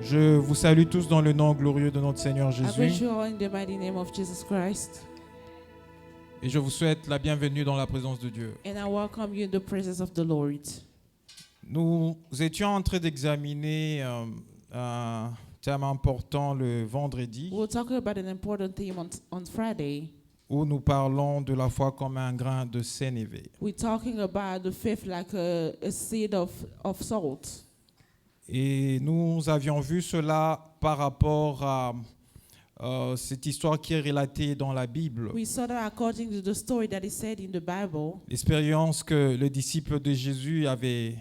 Je vous salue tous dans le nom glorieux de notre Seigneur I greet Jésus you all in the mighty name of Jesus Christ, et je vous souhaite la bienvenue dans la présence de Dieu. and I welcome you in the presence of the Lord. Nous étions en train d'examiner un thème important le vendredi We'll talk about an important theme on Friday. où nous parlons de la foi comme un grain de sénévé. We're talking about the faith like a seed of salt. Et nous avions vu cela par rapport à cette histoire qui est relatée dans la Bible. We saw that according to the story that is said in the Bible, L'expérience que le disciple de Jésus avait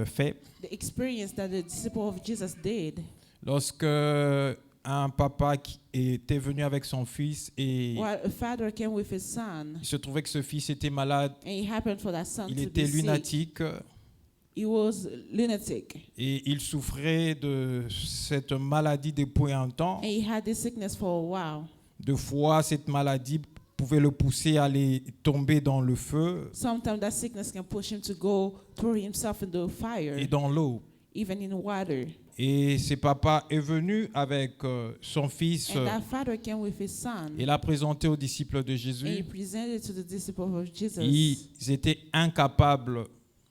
fait the experience that the disciple of Jesus did. lorsque un papa qui était venu avec son fils et While a father came with his son, il se trouvait que ce fils était malade, and it happened for that son il to était be sick. lunatique He was lunatic, et il souffrait de cette maladie depuis un temps. and he had this sickness for a while. Deux fois, cette maladie pouvait le pousser à aller tomber dans le feu Sometimes that sickness can push him to go throw himself in the fire, et dans l'eau. even in water. Et ce papa est venu avec son fils And that father came with his son, et l'a présenté aux disciples de and he Jésus. presented to the disciples of Jesus. Ils étaient incapables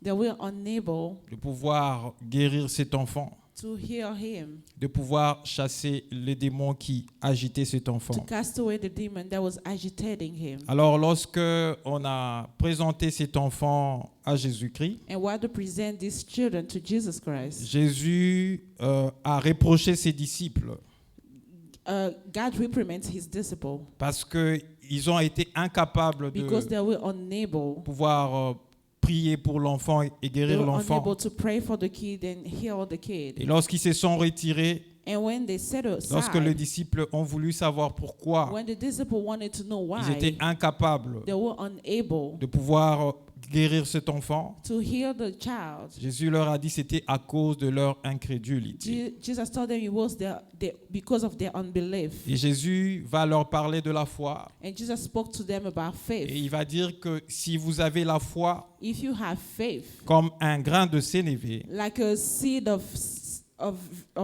They were unable de pouvoir guérir cet enfant, to heal him, de pouvoir chasser les démons qui agitaient cet to enfant. cast away the demon that was agitating him. Alors lorsque on a présenté cet enfant à Jésus-Christ, And while to present these children to Jesus Christ, Jésus a reproché ses disciples God reprimands his disciples parce qu'ils ont été incapables because de they were unable. pouvoir prier pour l'enfant et They guérir were l'enfant. unable to pray for the kid and heal the Et kid. lorsqu'ils se sont retirés, And when they set lorsque les aside, disciples ont voulu savoir pourquoi, when the disciple wanted to know ils étaient why, incapables they were unable de pouvoir guérir cet enfant. to heal the child. Jésus leur a dit que c'était à cause de leur incrédulité. Jesus told them it was because of their unbelief. Et Jésus va leur parler de la foi. And Jesus spoke to them about Et faith. il va dire que si vous avez la foi If you have faith, comme un grain de sénévé, like a seed of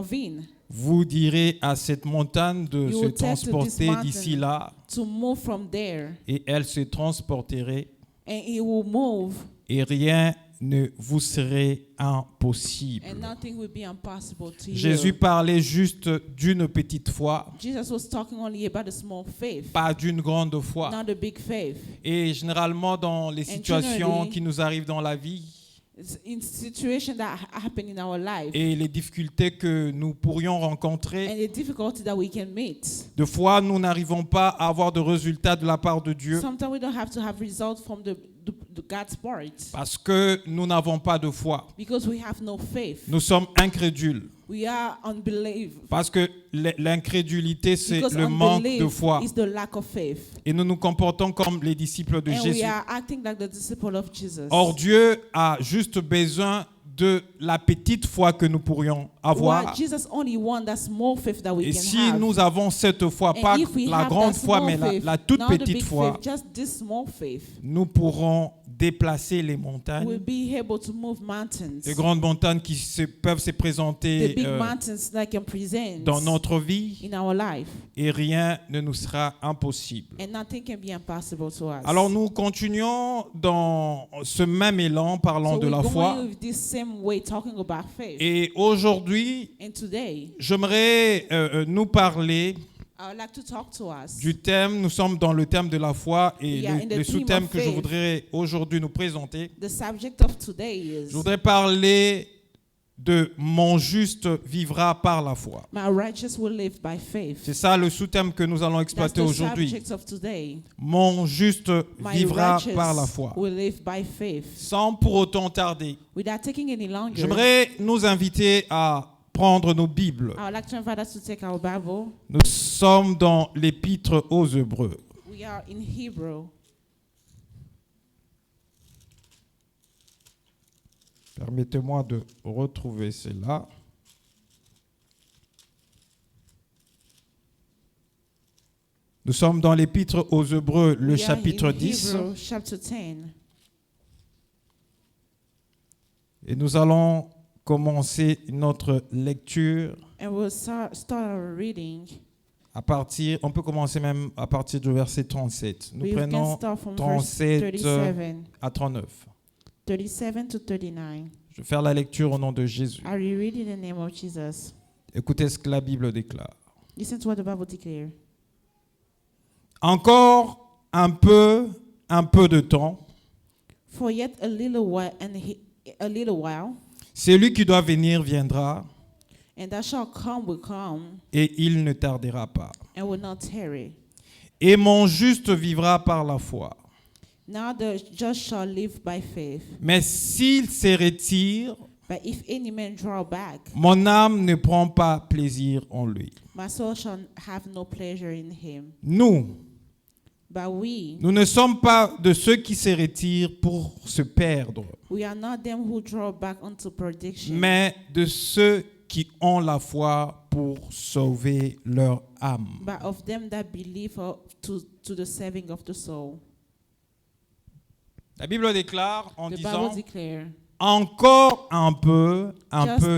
vine, vous direz à cette montagne de You se will tell to this transporter mountain d'ici là to move from there, et elle se transporterait and it will move, et rien ne vous serait impossible. and nothing will be impossible to Jésus you. parlait juste d'une petite foi, Jesus was talking only about a small faith, pas d'une grande foi. not a big faith. Et généralement dans les situations generally, qui nous arrivent dans la vie It's in situations that happen in our life et les difficultés que nous pourrions rencontrer, and the difficulty that we can meet. de fois nous n'arrivons pas à avoir de résultats de la part de Dieu Sometimes we don't have to have results from the God's part parce que nous n'avons pas de foi. because we have no faith. Nous sommes incrédules We are unbelief. parce que l'incrédulité c'est Because le manque de unbelief foi is the lack of faith. et nous nous comportons comme les disciples de And Jésus. we are acting like the disciple of Jesus. Or Dieu a juste besoin de la petite foi que nous pourrions avoir. While Jesus only wants that small faith that we Et can si have. nous avons cette foi, And pas if we la have grande that foi, small mais faith, la toute not the petite big foi, faith, just this small faith, nous pourrons déplacer les montagnes, we'll be able to move mountains. les grandes montagnes qui peuvent se The présenter big mountains that can present dans notre vie in our life. et rien ne nous sera impossible. And nothing can be impossible to us. Alors nous continuons dans ce même élan parlant So de we're la going foi with this same way talking about faith. et aujourd'hui And today, j'aimerais nous parler I would like to talk to us. du thème. Nous sommes dans le thème de la foi et We are in the le theme sous-thème of que je faith. voudrais aujourd'hui nous présenter. The subject of today is Je voudrais parler de mon juste vivra par la foi. my righteous will live by faith. C'est ça le sous-thème que nous allons That's exploiter the aujourd'hui. subject of today. Mon juste My vivra righteous par la foi. will live by faith. Sans pour autant tarder, Without taking any longer, j'aimerais nous inviter à prendre nos Bibles. I would like to invite us to take our Bible. Nous sommes dans l'épître aux Hébreux. We are in Hebrew. Permettez-moi de retrouver cela. Nous sommes dans l'épître aux Hébreux, le We are chapitre in 10. Hebrew, chapter 10. Et nous allons commencer notre lecture and we'll start our reading. on peut commencer même à partir du verset 37. Nous We can prenons start from verse 37 37, à 39. 37 to 39. Je vais faire la lecture au nom de Jésus. I will read in the name of Jesus. Écoutez ce que la Bible déclare. Listen to what the Bible declares. Encore un peu de temps, For yet a little while, celui qui doit venir viendra, and that shall come will come, et il ne tardera pas. and will not tarry. Et mon juste vivra par la foi. Now the just shall live by faith. Mais s'il se retire, But if any man draw back, mon âme ne prend pas plaisir en lui. my soul shall have no pleasure in him. Nous But ne sommes pas de ceux qui se retirent pour se perdre, we are not them who draw back unto perdition, mais de ceux qui ont la foi pour sauver leur âme. but of them that believe to the saving of the soul. La Bible déclare en The disant Bible declares, encore un peu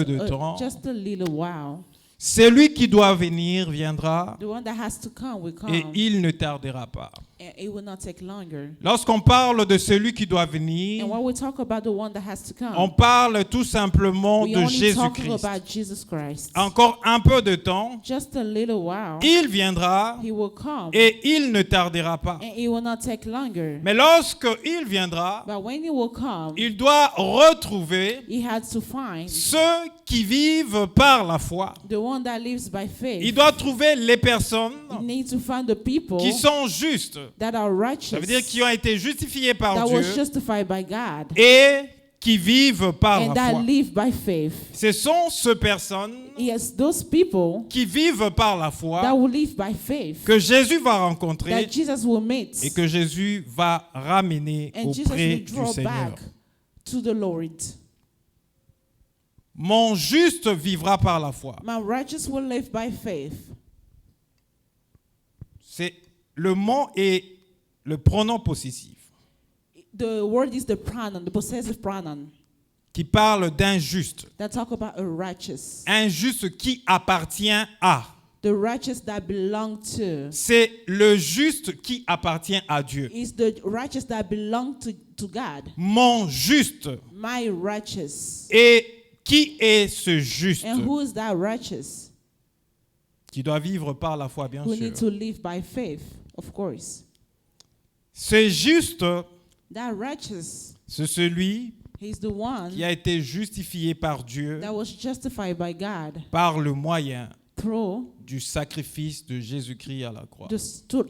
de temps. just a little while, Celui qui doit venir viendra the one that has to come will come, et il ne tardera pas. and it will not take longer. Lorsqu'on parle de celui qui doit And venir, when we talk about the one that has to come, on parle tout simplement we de only talking Jésus-Christ. about Jesus Christ. Encore un peu de temps, Just a little while, il viendra he will come, et il ne tardera pas. and it will not take longer. Mais lorsqu'il viendra, But when he will come, il doit retrouver he had to find ceux qui vivent par la foi. the one that lives by Il faith. doit trouver les personnes He needs to find the people qui sont justes. that are righteous, Ça veut dire qui ont été justifiés par that Dieu was justified by God, et qui vivent par and la that foi. live by faith. Ce sont ces personnes Yes, those people qui vivent par la that foi will live by faith, que Jésus va rencontrer that Jesus will meet, et que Jésus va ramener and Jesus auprès will du draw Seigneur. back to the Lord. Mon juste vivra par la foi. My righteous will live by faith. C'est le mot est le pronom possessif The word is the pronoun, the possessive pronoun, qui parle d'injuste. that talk about a righteous. Injuste qui appartient à. The righteous that belong to. C'est le juste qui appartient à Dieu. Is the righteous that belong to God. Mon juste. My righteous. Et qui est ce juste And who is that righteous? qui doit vivre par la foi, bien Who sûr. need to live by faith, of course. C'est juste, That righteous, c'est celui he's the one qui a été justifié par Dieu that was justified by God par le moyen through du sacrifice de Jésus-Christ à la croix.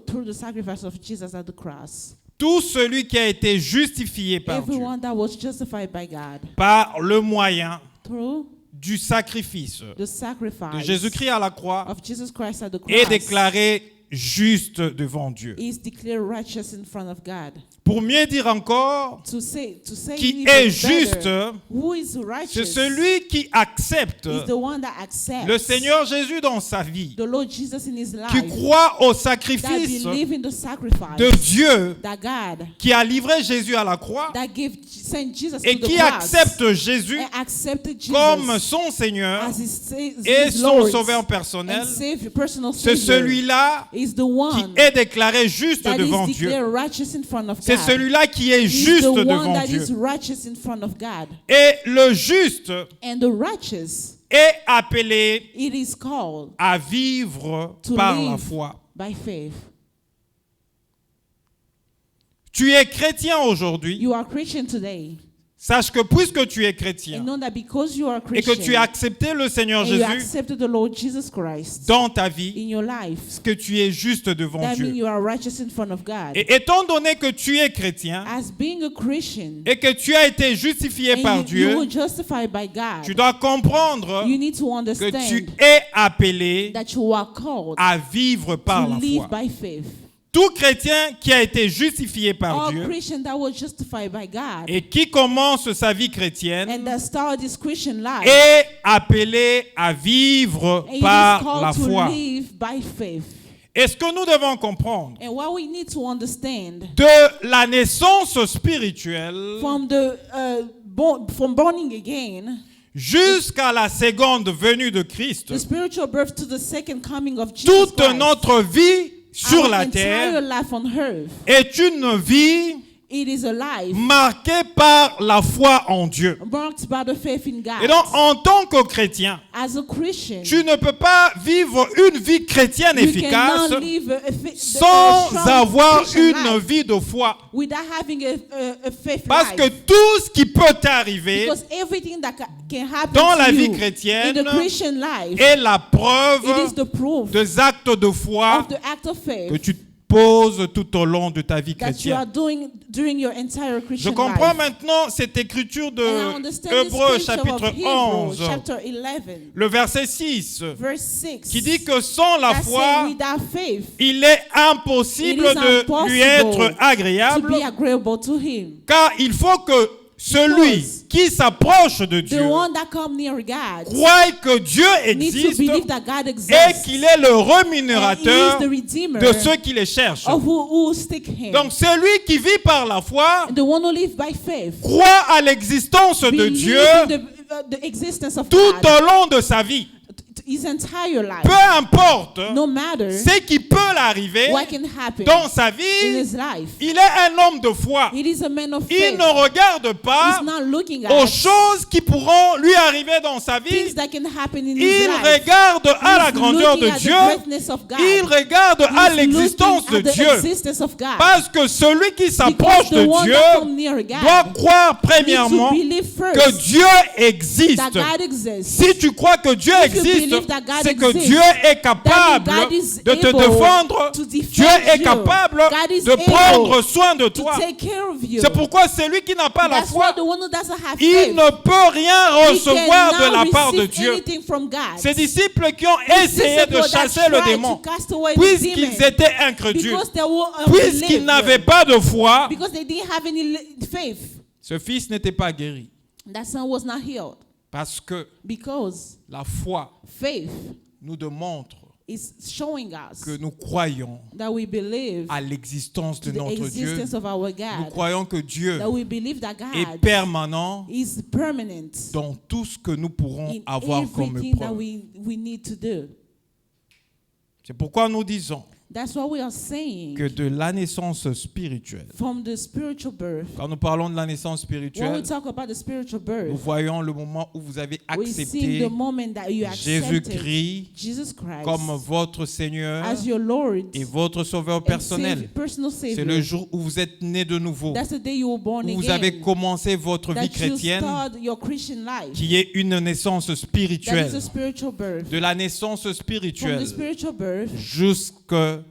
through the sacrifice of Jesus at the cross. Tout celui qui a été justifié par Dieu Everyone that was justified by God par le moyen through du sacrifice the de sacrifice Jésus-Christ à la croix of Jesus Christ at the est cross déclaré juste devant Dieu. is declared righteous in front of God. Pour mieux dire encore, To say qui even est better, juste, who is c'est righteous celui qui accepte is the one that accepts le Seigneur Jésus dans sa vie, the Lord Jesus in his qui life, croit au that sacrifice believe in the sacrifice de Dieu that God qui a livré Jésus à la croix that sent Jesus et to the qui cross accepte Jésus and accepted Jesus comme son Seigneur as his et son Lord sauveur personnel. and Savior, personal C'est Savior. celui-là Is the qui one est déclaré juste that devant is Dieu. declared righteous in front of C'est God. celui-là qui est Is juste the one devant that Dieu. is righteous in front of God. Et le juste And the righteous, est appelé it is called à vivre to par la live foi. by faith. Tu es chrétien aujourd'hui. You are Christian today. Sache que puisque tu es And chrétien know that because you are et que Christian tu as accepté le Seigneur and you Jésus accepted the Lord Jesus Christ dans ta vie, in your life, que tu es juste devant that means Dieu. you are righteous in front of God. Et étant donné que tu es chrétien As being a Christian, et que tu as été justifié par and you Dieu, were justified by God, tu dois comprendre you need to que understand tu es appelé that you are called à vivre par to la live foi. by faith. Tout chrétien qui a été justifié par All Dieu Christian that was justified by God et qui commence sa vie chrétienne and that started his Christian life, est appelé à vivre and it is par la called to foi. live by faith. Et ce que nous devons comprendre And what we need to understand de la naissance spirituelle from the from born again, jusqu'à la seconde venue de Christ, the spiritual birth to the second coming of Jesus toute Christ. notre vie sur Our la entire terre life on earth, est une vie it is a life marquée par la foi en Dieu. marked by the faith in God. Et donc, en tant que chrétien, As a Christian, tu ne peux pas vivre une vie chrétienne you efficace cannot live a sans strong avoir Christian une life vie de foi. without having a faith Parce life. que tout ce qui peut t'arriver Because everything that can happen dans to la vie you chrétienne in the Christian life, est la it preuve is the proof des actes de foi of the act of faith que tu poses tout au long de ta vie that you are chrétienne. doing during your entire Je Christian comprends life. maintenant cette écriture de And I understand Hébreux this scripture chapitre of Hebrews, 11, chapter 11, le verset 6, verse 6, qui dit que sans la that foi, say without faith il est impossible It is de impossible lui être to agréable, be agreeable to him. car il faut que celui Because qui s'approche de The Dieu one that come near God croit que Dieu needs to existe believe that God et exists. qu'il est le And he rémunérateur is the redeemer de ceux qui les cherchent. of who stick him. Donc celui qui vit par la foi The one who lives by faith. croit à l'existence de Believe Dieu in the existence of tout God. au long de sa vie. His entire life. Peu importe No matter ce qui peut l'arriver what can happen dans sa in vie, his life. il est un homme de foi. It is a man of Il faith. ne regarde pas He's not looking aux at choses qui pourront lui arriver dans sa vie. things that can happen in his Il life. regarde à la He's grandeur de looking at the Dieu. greatness of God. Il regarde à He's l'existence de looking at the Dieu. existence of God. Parce que celui qui Because s'approche the de one Dieu that come near God doit croire needs to premièrement believe que first Dieu existe. that God exists. Si tu crois que Dieu If you existe, believe that God c'est que exists, Dieu est capable that God is de te able défendre. to defend Dieu est you. capable God is de able prendre soin de to toi. take care of you. C'est pourquoi celui qui n'a pas la That's why foi, the one who doesn't have il faith, ne peut rien he recevoir de cannot la part de receive Dieu. anything from God. Ces disciples qui ont essayé de Disciples that chasser le tried démon, to cast away the puisqu'ils demon, étaient incrédules, because they were puisqu'ils unbelievers, n'avaient pas de foi, because they didn't have any faith, ce fils n'était pas guéri. that son was not healed. Parce que Because la foi faith nous démontre is showing us que nous croyons that we believe à l'existence de to the notre Dieu. existence of our Nous God, croyons que Dieu that we believe that est God permanent is permanent dans tout ce que nous pourrons in avoir comme everything that épreuve. we need to do. C'est pourquoi nous disons That's what we are saying. que de la naissance spirituelle, From the spiritual birth, quand nous parlons de la naissance when we spirituelle, talk about the spiritual nous birth, voyons le moment où vous avez we see accepté the moment that you accepted Jésus-Christ Jesus Christ comme votre Seigneur as your Lord et votre Sauveur and personnel. personal C'est Savior. le jour où vous êtes né de nouveau, That's the day you were born où vous again. avez commencé votre vie That you chrétienne, start your Christian life. qui est une naissance That spirituelle. is a spiritual birth. De la naissance From spirituelle the spiritual birth jusqu'à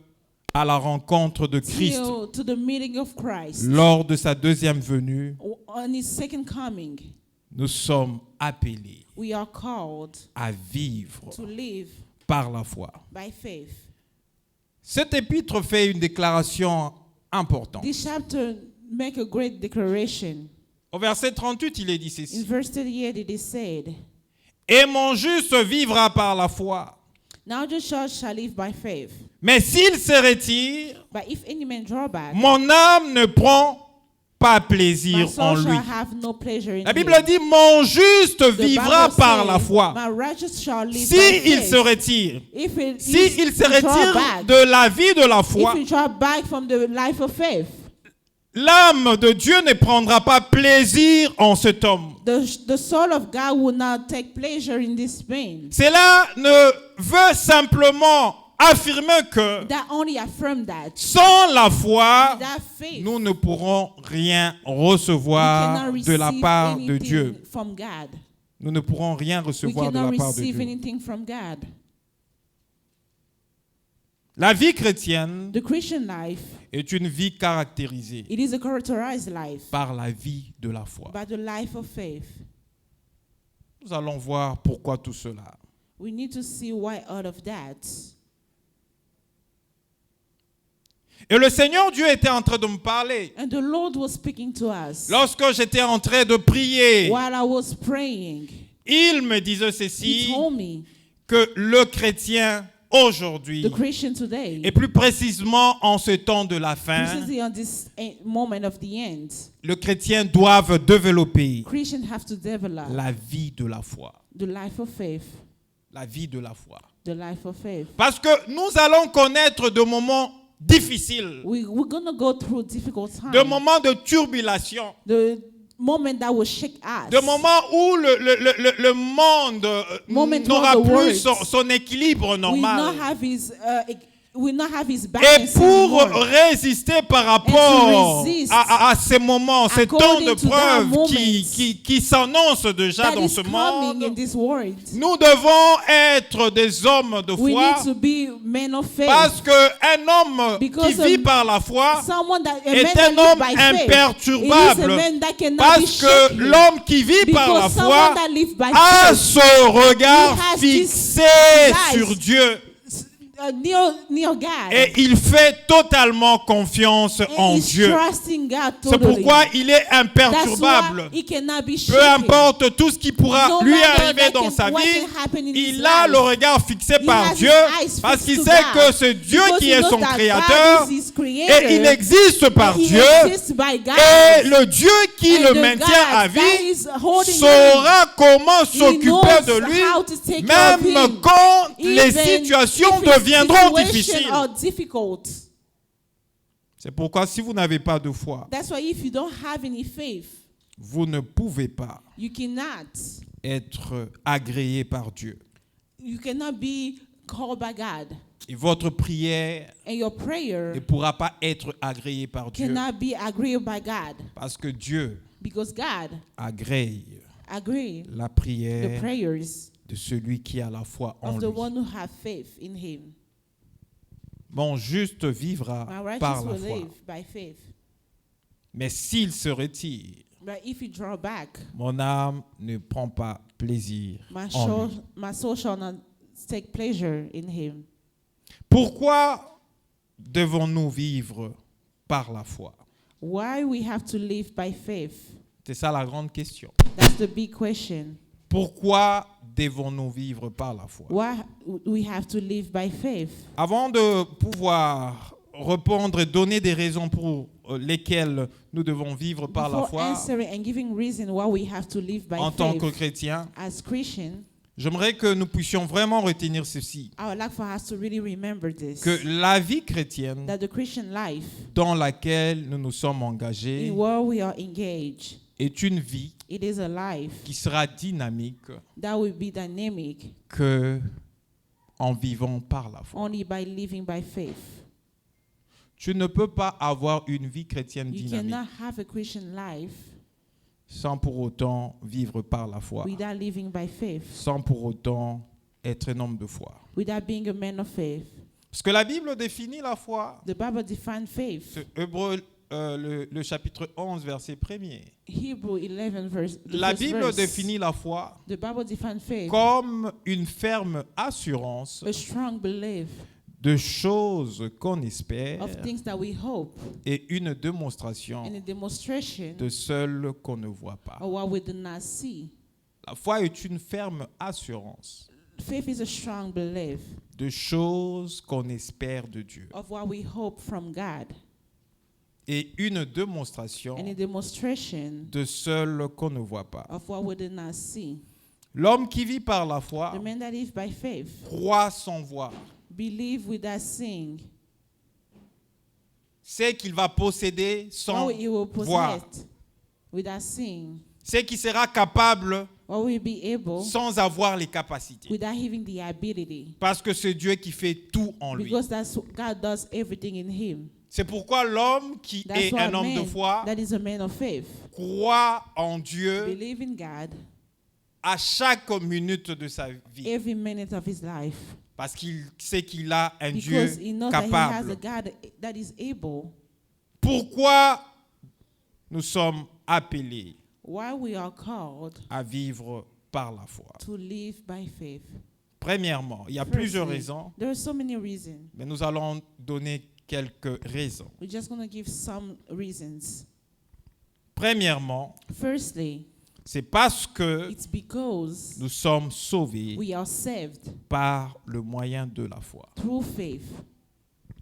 la rencontre de Christ till to the meeting of Christ. lors de sa deuxième venue, On his second coming, nous sommes appelés we are called à vivre to live par la foi. by faith. Cet épître fait une déclaration importante. This chapter make a great declaration. Au verset 38, il est dit In ceci. verse 38 it is said, Et mon juste vivra par la foi. now the just shall live by faith. Mais s'il se retire, But if any man draw back, mon âme ne prend pas my plaisir en soul lui. shall have no pleasure in La Bible him. dit, mon juste The vivra Bible par says, la foi. my righteous shall live Si by il faith. se retire, If he, si if il se he draw retire back, de la vie de la foi, if he draw back from the life of faith, l'âme de Dieu ne prendra pas plaisir en cet homme. the soul of God will not take pleasure in this man. Cela ne veut simplement affirmer que That only affirm that. sans la foi, That faith, nous ne pourrons rien we recevoir cannot de la receive part de anything Dieu. from God. Nous ne pourrons rien We recevoir de cannot la part de receive Dieu. anything from God. La vie chrétienne The Christian life, est une vie caractérisée it is a characterized life par la vie de la foi. by the life of faith. Nous allons voir pourquoi tout cela. We need to see why out of that. Et le Seigneur Dieu était en train de me parler. And the Lord was speaking to us. Lorsque j'étais en train de prier, While I was praying, il me disait He ceci, told me que le chrétien aujourd'hui, the Christian today, et plus précisément en ce temps de la fin, precisely on this moment of the end, le chrétien doit développer Christians have to develop la vie de la foi. the life of faith, La vie de la foi. the life of faith. Parce que nous allons connaître de moments difficiles, We're going to go through difficult times, de moments de turbulation, the moment that will shake us, de moments où le monde Moment n'aura where the plus world son équilibre normal. will not have his Et balance pour anymore. résister par rapport resist à ces moments, ces temps de according to that preuve moment qui s'annoncent déjà That dans is ce coming in monde, this world. nous devons être des hommes de We foi, need to be men of faith. parce qu'un homme Because qui vit par la foi Someone that a est man that un lives homme by faith. It is imperturbable, a man that cannot be parce que shaken. l'homme qui vit par la Because someone foi that lives by a faith, ce regard He has fixé this sur Dieu near God. et il fait totalement confiance en He's Dieu. trusting God C'est totally. pourquoi il est That's imperturbable. why he cannot be Peu shaken. importe tout ce qui pourra No lui matter arriver dans sa what vie, can happen in his il a life. le regard fixé He par has Dieu his eyes parce fixed qu'il to sait God. que c'est Dieu Because qui he est knows son that créateur God is his creator. et il existe par He Dieu exists by God. et le Dieu qui And le the maintient God à that vie is holding saura comment He s'occuper knows de lui how to take care of même him. quand les Even situations if his deviendront situations difficiles. are difficult. C'est pourquoi si vous n'avez pas de foi, That's why if you don't have any faith, vous ne pouvez pas you cannot être agréé par Dieu. be called by God. Et votre prière And your prayer ne pourra pas être agréée par Dieu cannot be agreed by God. parce que Dieu Because God agrée agree la the prière prayers de celui qui a la foi en of the lui. one who have faith in him. Mon juste vivra My par righteous la will foi. live by faith. Mais s'il se retire, But if you draw back, mon âme ne prend pas plaisir en lui. my soul shall not take pleasure in him. Pourquoi devons-nous vivre par la foi? Why we have to live by faith? C'est ça la grande question. That's the big question. Pourquoi devons-nous vivre par la foi? Why we have to live by faith? Avant de pouvoir répondre et donner des raisons pour lesquelles nous devons vivre par la Before foi answering and giving reason why we have to live by en tant que faith chrétien, as Christian, j'aimerais que nous puissions vraiment retenir ceci, I would like for us to really remember this. que la vie chrétienne That the Christian life, dans laquelle nous nous sommes in engagés where we are engaged, est une vie it is a life qui sera dynamique that will be dynamic que en vivant par la foi. only by living by faith. Tu ne peux pas avoir une vie chrétienne You dynamique cannot have a Christian life sans pour autant vivre par la foi, without living by faith, sans pour autant être un homme de foi. without being a man of faith. Parce que la Bible définit la foi. The Bible defines faith. C'est Hébreux, le chapitre 11, verset 1er. Hebrew 11 verse. The La first Bible verse. définit la foi The Bible defines faith. comme une ferme assurance A strong belief de choses qu'on espère of things that we hope et une démonstration and a demonstration de celles qu'on ne voit pas. of what we do not see. La foi est une ferme assurance Faith is a strong belief de choses qu'on espère de Dieu of what we hope from God et une démonstration and a demonstration de celles qu'on ne voit pas. of what we do not see. L'homme qui vit par la foi The man that lives by faith croit sans voir, believe without seeing. sait qu'il va posséder sans What he will voir, possess without seeing. sait qu'il sera capable What will be able sans avoir les capacités. without having the ability. Parce que c'est Dieu qui fait tout en lui. Because that's God does everything in him. C'est pourquoi l'homme qui That's est why un homme de foi that is a man of faith. croit en Dieu Believe in God à chaque minute de sa vie. every minute of his life. Parce qu'il sait qu'il a un Because Dieu he knows that he has a capable. God that is able. Pourquoi nous sommes appelés Why we are called à vivre par la foi? to live by faith. Premièrement, il y a Firstly, plusieurs raisons, there are so many reasons. mais nous allons donner quelques raisons. We're just going to give some reasons. Premièrement, Firstly, C'est parce que It's because nous sommes sauvés we are saved par le moyen de la foi. through faith.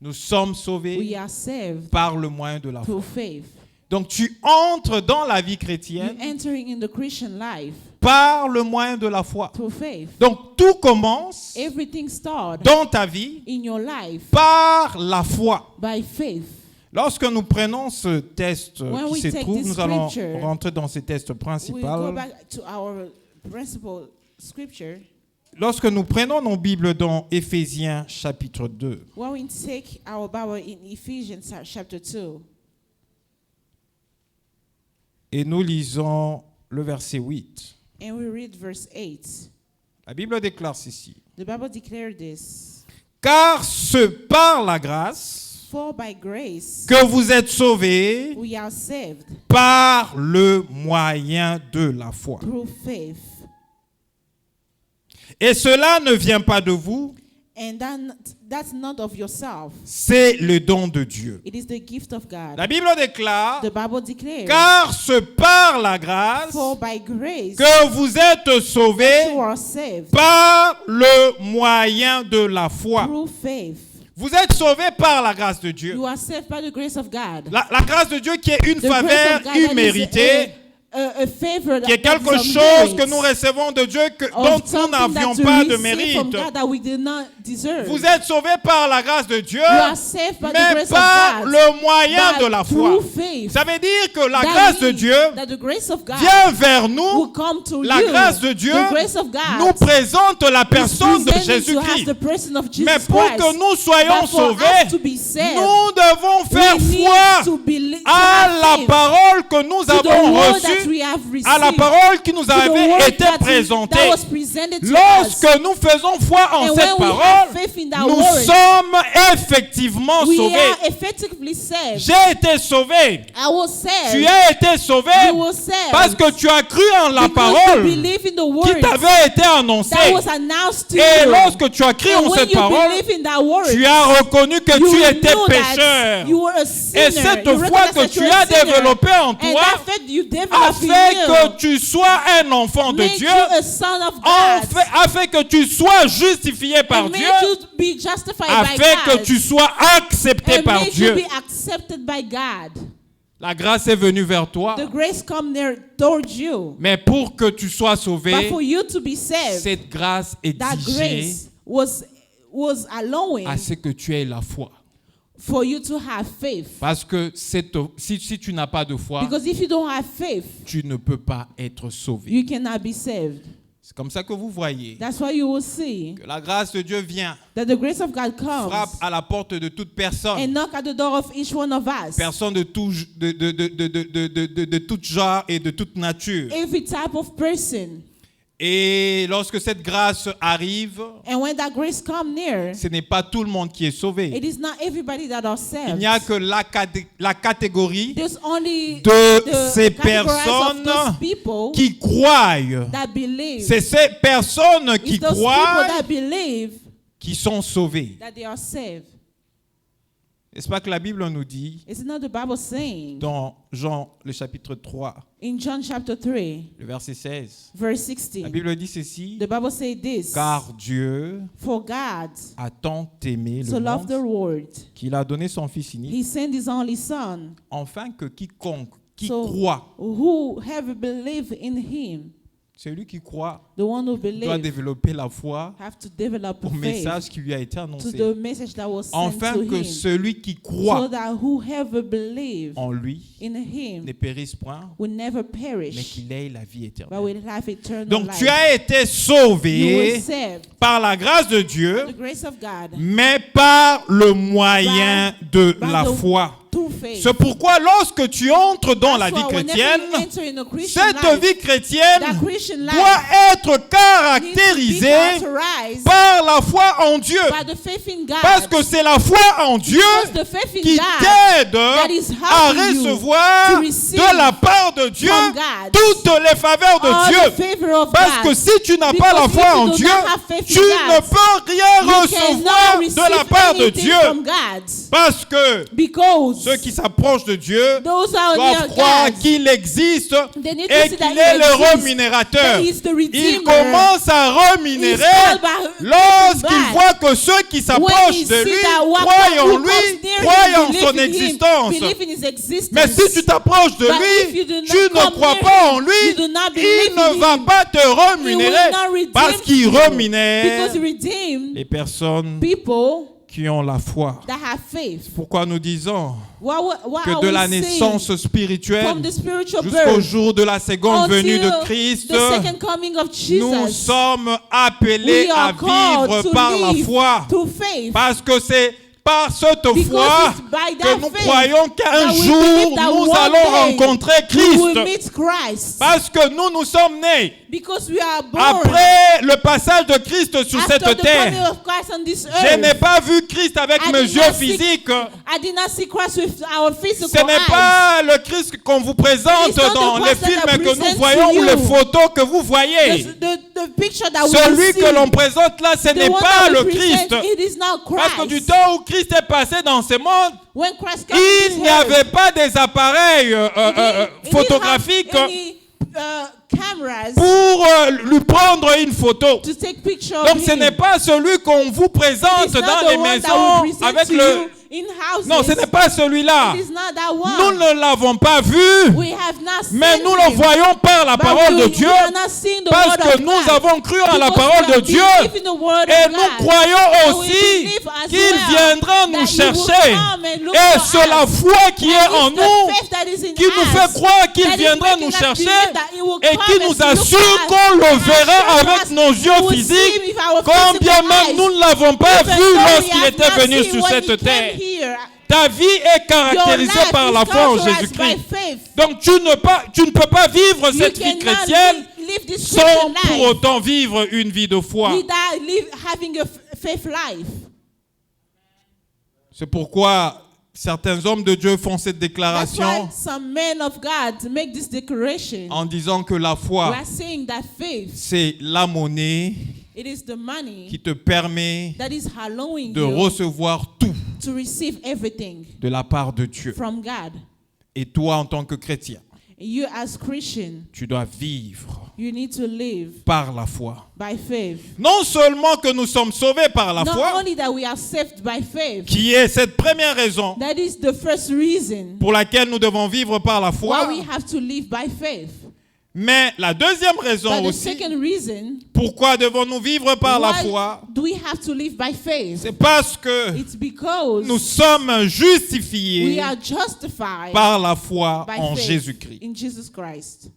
Nous sommes We sauvés are saved par le moyen de la foi. through faith. Donc tu entres dans la vie You're chrétienne entering in the Christian life par le moyen de la foi. through faith. Donc tout commence Everything starts dans ta vie in your life par la foi. by faith. Lorsque nous prenons ce test When qui we se take trouve, this nous allons scripture, rentrer dans ce test We go principal. back to our principal scripture. Lorsque nous prenons nos Bibles dans Éphésiens chapitre 2, When we take our Bible in Ephesians chapter 2, et nous lisons le verset 8. and we read verse 8, La Bible déclare ceci. the Bible declared this: Car c'est par la grâce For by grace que vous êtes sauvés we are saved par le moyen de la foi. through faith. Et cela ne vient pas de vous, And that's not of yourself. c'est le don de Dieu. It is the gift of God. La Bible déclare, The Bible declares, car c'est par la grâce for by grace que vous êtes sauvés you are saved par le moyen de la foi. through faith. Vous êtes sauvés par la grâce de Dieu. You are saved by the grace of God. La grâce de Dieu qui est une The grace faveur of God that is imméritée, a favor qui est that quelque is chose of que nous merit, recevons de Dieu of dont nous something n'avions that pas we de receive from mérite. God that we did not deserve. Vous êtes sauvés par la grâce de Dieu, You are saved by the mais grace par of God, le moyen but de la foi. through faith. Ça veut dire que la That grâce de means Dieu that the grace of God vient vers will nous. come to La you. grâce de Dieu The grace of God nous présente la is personne de presented to us Jésus-Christ. the person of Jesus Mais pour Christ. que nous soyons But for sauvés, us to be saved, nous devons faire we need foi to believe à to have la faith parole que nous to the avons word that reçue, we have received, à la parole qui nous to the avait word été that présentée. was presented to us. Lorsque nous faisons foi en And cette when we have parole, faith in that nous word, sommes effectivement we sauvés. are effectively saved. J'ai été sauvé. I was saved. Tu as été sauvé You were saved. parce que tu as cru en la Because parole you believe in the qui word t'avait été annoncée. that was announced to Et you. lorsque tu as cru And en when cette you parole, believe in that word, tu as reconnu que you tu étais knew pécheur. that you were a sinner. Et cette You foi recognize que that tu you're a as sinner. développée en And toi that faith you developed a in fait you que tu sois un enfant de make Dieu, you a son of God. a fait que tu sois justifié par And Dieu, make you be justified a by fait que God. tu sois accepté And par make you Dieu. be accepted by God. La grâce est venue vers toi, The grace come there towards you. mais pour que tu sois But sauvé, for you to be saved, cette grâce that exigeait grace was allowing à ce que tu aies la foi. for you to have faith. Parce que si tu n'as pas de foi, Because if you don't have faith, tu ne peux pas être sauvé. you cannot be saved. C'est comme ça que vous voyez That's why you will see que la grâce de Dieu vient, that the grace of God comes frappe à la porte de toute personne. and knock at the door of each one of us. Personne de tout genre et de toute nature. Every type of person. Et lorsque cette grâce arrive, And when that grace comes near, ce n'est pas tout le monde qui est sauvé. it is not everybody that are saved. Il n'y a que la catégorie There's only de the ces categories personnes of those people qui croient. that believe. C'est ces personnes qui It's those croient people that believe qui sont sauvées. that they are saved. N'est-ce pas que la Bible nous dit It's not the Bible saying dans Jean le chapitre 3, in John chapter 3, le verset 16. verse La 16. Bible dit ceci: The Bible says this: car Dieu For God a tant aimé so le loved the monde world, qu'il a donné son Fils unique, He sent His only Son, afin que quiconque qui so croit, who have believed in Him, celui qui croit, the one who doit believes, développer la foi have to develop au faith message qui lui a été to annoncé, the message that was sent afin to que Him, celui qui so croit that whoever believes en lui in Him ne périsse point, will never mais perish, qu'il ait la vie but éternelle. will have eternal Donc life. tu as été You were sauvé saved, par la grâce de Dieu, the grace of God, mais par le moyen de by la the- foi. through faith. C'est pourquoi lorsque tu entres dans la That's vie why whenever chrétienne, you enter in a Christian cette life, vie chrétienne that Christian life doit être needs to be caractérisée characterized par la foi en Dieu. by the faith in God. Parce que c'est la foi en Dieu Because the faith in qui God t'aide that is à helping you recevoir to receive de la part de Dieu from God toutes les faveurs de all the Dieu. favor of Parce que God. si tu n'as pas la Because foi if you en do Dieu, not have faith in tu God, ne peux rien You recevoir cannot de la receive part de anything Dieu. from God. Parce que Because ceux qui s'approchent de Dieu those are doivent near croire God. qu'il existe They need to et see qu'il that est he le exists, rémunérateur. that he is the Il Redeemer. commence à rémunérer He's called by- lorsqu'il back. voit que ceux qui When s'approchent he de see lui that one croient en who lui, comes near croient him, en believe son in him, existence. believe in his existence. Mais si tu t'approches de But if lui, you do not tu ne come crois near pas him, en lui, you do not il believe ne in va him. pas te He will rémunérer not redeem parce qu'il you. rémunère Because he redeemed les personnes people qui ont la foi. that have faith. Pourquoi nous disons What que are de we la saying? naissance spirituelle From the spiritual jusqu'au birth jour de la seconde venue de until Christ, the second coming of nous Jesus, sommes appelés we à are called vivre to par la live foi. through faith. Parce que c'est par cette Because foi it's by que that nous faith croyons qu'un that we jour believe that nous one allons day rencontrer we will Christ. meet Christ. Parce que nous sommes nés Because we are born après le passage de Christ sur after cette the coming terre. of Christ on this Je n'ai earth. pas vu Christ avec I mes did yeux not see- physiques. I did not see Christ with our physical Ce n'est eyes. pas le Christ qu'on vous présente It's not dans the les Christ that films I que nous present voyons to ou les you. photos que vous voyez. The picture that we Celui see, que l'on présente là, ce the n'est one pas that le we Christ. present, it is not Parce que Christ. du temps où Christ est passé dans ce monde, When Christ came il to n'y this earth, avait pas des appareils he didn't photographiques have any, cameras pour lui prendre une photo. to take picture Donc of ce him. n'est pas celui qu'on vous présente It's not dans the les one that we maisons present avec to le... you in houses. Non, ce n'est pas celui-là. It is not that Nous one. ne l'avons pas vu, We have not seen mais nous le him. voyons par la But parole de we Dieu, are not seeing the parce word que of nous God. avons cru en la Because parole we de have Dieu believed in the word et of nous God. croyons And we aussi believe as qu'il well viendra nous that he will chercher. come and look Et for c'est la us. foi qui est And en it's the nous faith that is in qui nous us fait croire qu'il that is viendra making nous us chercher believe that he will et come qui and nous look assure for us. qu'on le And verra assure avec us nos we yeux will see physiques, him with our combien physical même eyes. nous ne l'avons pas Even vu though we lorsqu'il have était not venu seen sur when he cette terre. came here. Ta vie est caractérisée Your life par is la foi en characterized by Jésus-Christ. faith. Donc tu ne peux pas vivre cette You vie cannot chrétienne live this sans Christian pour life autant vivre une vie de foi. without having a faith life. C'est pourquoi certains hommes de Dieu font cette That's why déclaration some men of God make this declaration. en disant que la We foi, are saying that faith, c'est la monnaie it is the money qui te permet that is allowing de you recevoir tout to receive everything de la part de Dieu. from God. Et toi, en tant que chrétien, You as Christian, tu dois vivre you need to live par la foi. by faith. Non seulement que nous sommes sauvés par la Not foi, only that we are saved by faith, qui est cette première raison that is the first reason pour laquelle nous devons vivre par la why foi, we have to live by faith. mais la deuxième raison But the aussi, second reason pourquoi devons-nous vivre par la why foi, do we have to live by faith? c'est parce que It's because nous sommes we justifiés are justified par la foi by en faith Jésus-Christ. in Jesus Christ.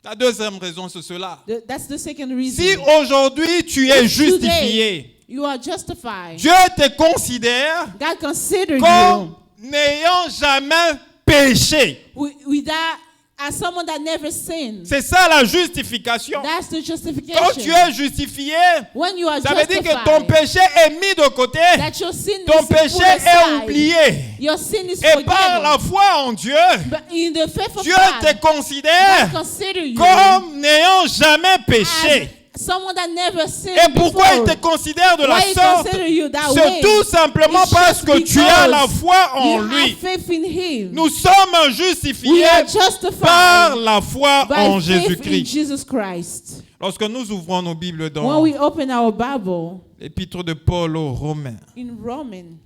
La deuxième raison, c'est cela. That's the second reason. Si aujourd'hui tu es justifié, Today, you are justified. Dieu te considère God consider comme n'ayant jamais péché. you without as someone that never sinned. C'est ça la justification. That's the Quand justification. tu es justifié, When you are ça veut dire que justified, ton péché est mis de côté, that your sin ton is put péché est aside. oublié. Your sin is Et par forgiven. la foi en Dieu, But in the faith of Dieu God, te considère God consider you comme n'ayant jamais péché. as someone that never sinned Et pourquoi il before. te considère de la Why he sorte? consider you that C'est way? tout simplement It's parce just que tu as la because foi en you lui. have faith in him. Nous sommes We justifiés are justified par la foi by en faith in Jésus-Christ. Jesus Christ. Lorsque nous ouvrons nos Bibles When dans we open our Bible l'épître de Paul aux Romains, in Romans,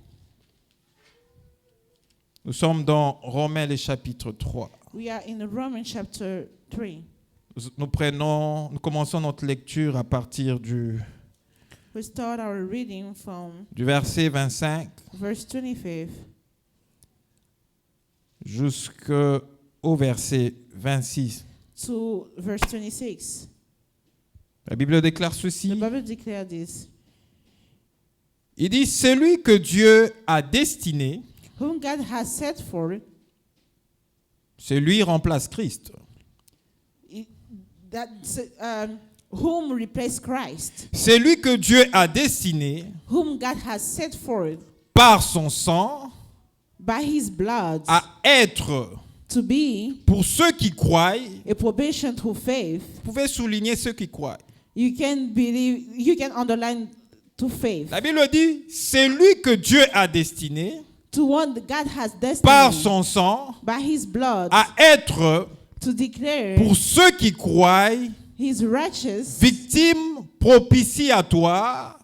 nous sommes dans Romains le chapitre 3. we are in Romans chapter 3. Nous commençons notre lecture à partir du We start our reading from verset 25 verse 25 jusqu'au verset 26. to verse 26. La Bible déclare The ceci. Bible declares this. Il dit, celui que Dieu a destiné, Whom God has set for, celui remplace Christ. whom replaced Christ, Celui que Dieu a destiné whom God has set forth par son sang by his blood à être, to be pour ceux qui croient, a probation through faith. vous pouvez souligner ceux qui croient. You can believe, you can underline to faith. La Bible dit, celui que Dieu a destiné to one that God has destiny par son sang by his blood à être, to declare pour ceux qui croient, his righteous victime propitiatoire,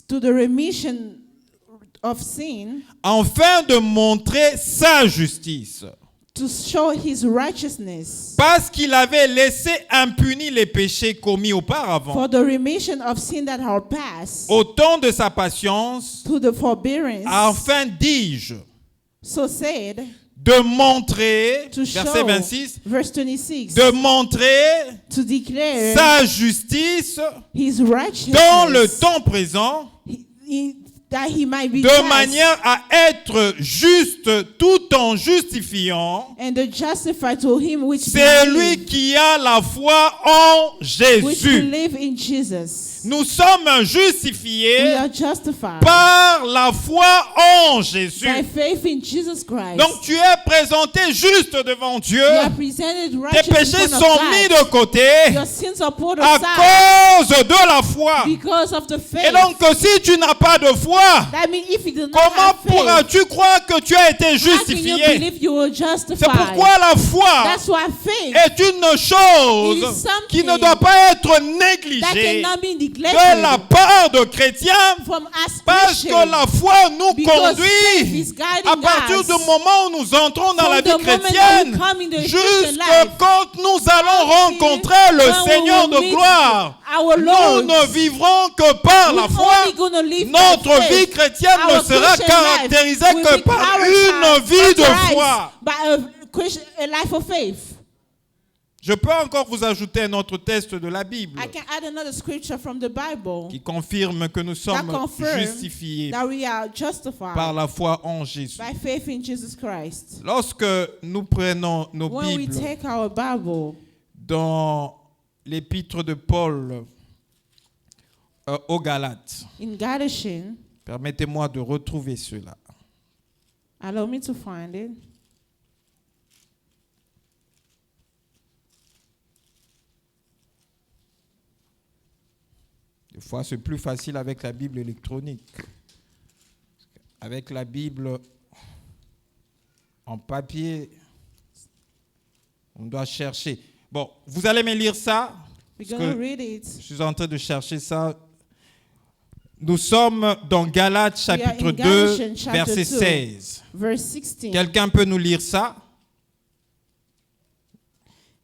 to the remission of sin, afin de montrer sa justice. to show his righteousness Parce qu'il avait laissé impunis les péchés commis auparavant, for the remission of sin that are past, au temps de sa patience, to the forbearance, afin, dis-je, so said, de montrer, to verset show, 26, verse 26, de montrer to declare sa justice his righteousness dans le temps présent, that he might be de just manière à être juste tout en justifiant and to justify to him which c'est lui believe, qui a la foi en which Jésus. believe in Jesus. Nous sommes We justifiés are justified par la foi en Jésus. by faith in Jesus Christ. Donc tu es présenté juste devant Dieu. You are presented Tes righteous in péchés front sont of mis God. de côté Your sins are put à aside cause de la foi. because of the faith. Et donc si tu n'as pas de foi, That means if you do not comment have faith, pourras-tu croire que tu as été how can you justifié? believe you were justified? C'est pourquoi la foi That's why faith est une chose qui ne doit pas être that négligée cannot be de neglected la part de chrétiens, from us parce que Christians. la foi nous Because faith conduit is guiding à partir us du moment où nous entrons dans from la the vie moment that we chrétienne come in the Christian jusqu'à life. quand nous allons rencontrer le When we Seigneur will de meet gloire. our Nous Lord, ne vivrons que par la we're foi. only gonna live by Notre faith. vie chrétienne Our ne sera Christian caractérisée life will que be par une vie de characterized foi. by a life of faith. Je peux encore vous ajouter un autre texte de la Bible I can add another scripture from the Bible qui confirme que nous sommes confirms justifiés that we are justified par la foi en Jésus. by faith in Jesus Christ. Lorsque nous prenons nos When we Bibles take our Bible dans l'épître de Paul aux Galates, in Galatians, permettez-moi de retrouver cela. allow me to find it. Des fois, c'est plus facile avec la Bible électronique. Avec la Bible en papier, on doit chercher. Bon, vous allez me lire ça. We're parce going que to read it. je suis en train de chercher ça. Nous sommes dans Galates chapitre in 2, Galatians chapter verset 2. 16. Verse 16. Quelqu'un peut nous lire ça?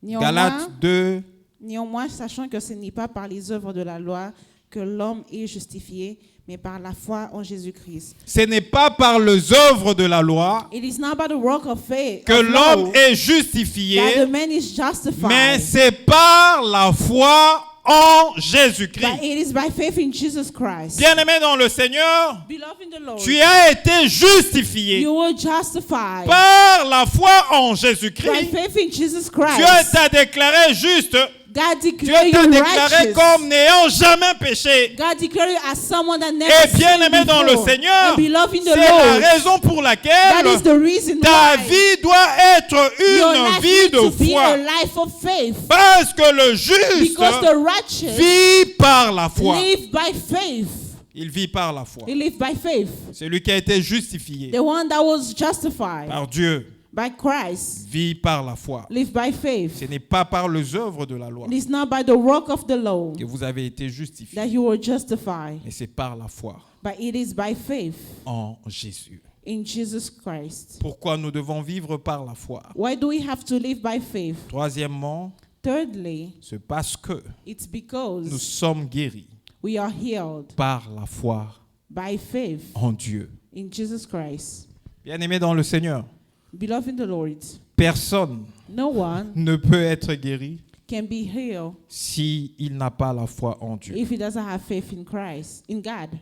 Galates 2. Néanmoins, sachant que ce n'est pas par les œuvres de la loi que l'homme est justifié, mais par la foi en Jésus-Christ. Ce n'est pas par les œuvres de la loi It is not by the work of faith que of l'homme law est that justifié, the man is justified, mais c'est par la foi en but Jésus-Christ. it is by faith in Jesus Christ. Bien-aimé dans le Seigneur, Beloved in the Lord, tu as été justifié you were justified par la foi en by Jésus-Christ. faith in Jesus Tu as Christ. été déclaré juste. God Tu as declared été you déclaré righteous. comme n'ayant jamais péché. God declared you as someone that never Et bien-aimé sinned dans le before. Seigneur, And beloved in c'est the la Lord, raison pour that laquelle is the reason ta why vie doit être your une life vie needs de to be a foi. life of faith. Parce que le juste Because the righteous vit par la foi. live by faith. Il vit par la foi. He live by faith. Celui qui a été justifié The one that was justified par Dieu by Christ vit par la foi. live by faith. Ce n'est pas par les œuvres de la loi It is not by the work of the law que vous avez été justifié, that you were justified, mais c'est par la foi but it is by faith en Jésus. in Jesus Christ. Pourquoi nous devons vivre par la foi? Why do we have to live by faith? Troisièmement, Thirdly, c'est parce que it's nous because sommes guéris we are healed par la foi by faith en Dieu. in Jesus Christ. Bien-aimé dans le Seigneur, Beloved in the Lord, personne no one ne peut être guéri can be healed s'il n'a pas la foi en Dieu. if he doesn't have faith in Christ, in God.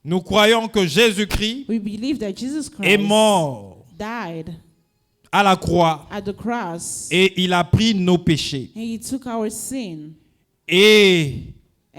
Nous croyons que Jésus-Christ We believe that Jesus est Christ mort died à la croix at the cross et il a pris nos péchés. and he took our sin Et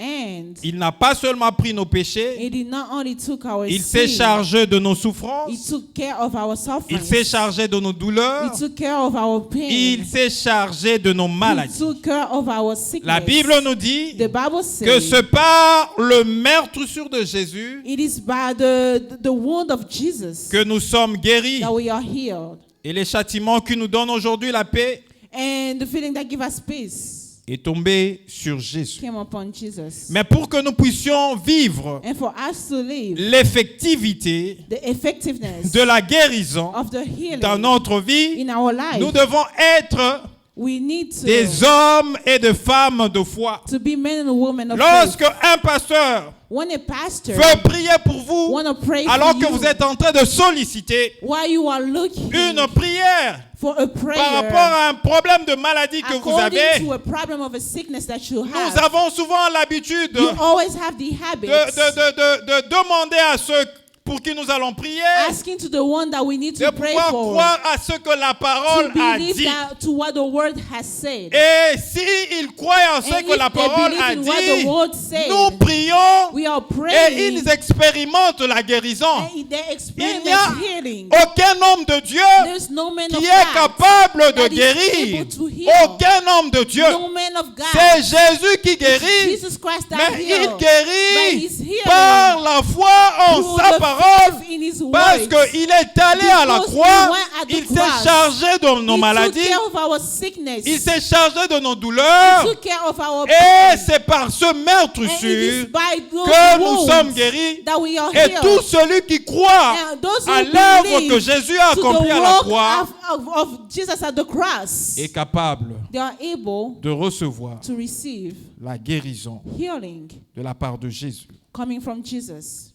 And Il n'a pas seulement pris nos péchés, He did not only took our il s'est sin, chargé de nos He souffrances, took care of our il sufferings. s'est chargé de nos He douleurs, took care of our pain. il s'est chargé de nos He maladies. took care of our sickness. La Bible nous dit The Bible que says c'est par le meurtrissure de Jésus it is by the wound of Jesus que nous sommes guéris. that we are healed. Et les châtiments qui nous donnent aujourd'hui la paix And the feeling that gives us peace est tombé sur Jésus. came upon Jesus. Mais pour que nous puissions vivre And for us to live l'effectivité the effectiveness de la guérison of the healing dans notre vie, in our life, nous devons être we need des hommes et des femmes de foi. to be men and women of Lorsque faith. un pasteur When a pastor veut prier pour vous, want to pray alors for que you, vous êtes en train de solliciter while you are looking une prière for a prayer par rapport à un problème de maladie que vous according avez, to a problem of a sickness that you nous have, avons souvent l'habitude you always have the habit de demander à ceux pour qui nous allons prier asking to the one that we need de to pray pouvoir for croire à ce que la parole to a believe dit. that to what the word has said. Et s'ils croient en ce And que if la they parole believe a in what the dit, word said, nous prions we are et praying ils expérimentent la guérison. and they Il experience n'y a healing. aucun homme de Dieu There's no man of qui est God capable de that is guérir. able to heal. Aucun homme de Dieu. No man of God. C'est Jésus qui guérit. Jesus Christ that Mais healed. il But guérit he's healing par la foi en through sa the parole. faith in his Parce words. qu'il est allé à la Because he croix, went at the il s'est cross. chargé de nos He maladies, took care of our sickness. il s'est chargé de nos He douleurs. took care of our Et pain. c'est par ce And it meurtrissure is by those que nous wounds sommes guéris. that we are Et healed. tout celui qui croit And those who à l'œuvre believe que Jésus a to the accomplie à la work croix of Jesus at the cross, est capable they are able de recevoir to receive la guérison healing de la part de Jésus. coming from Jesus.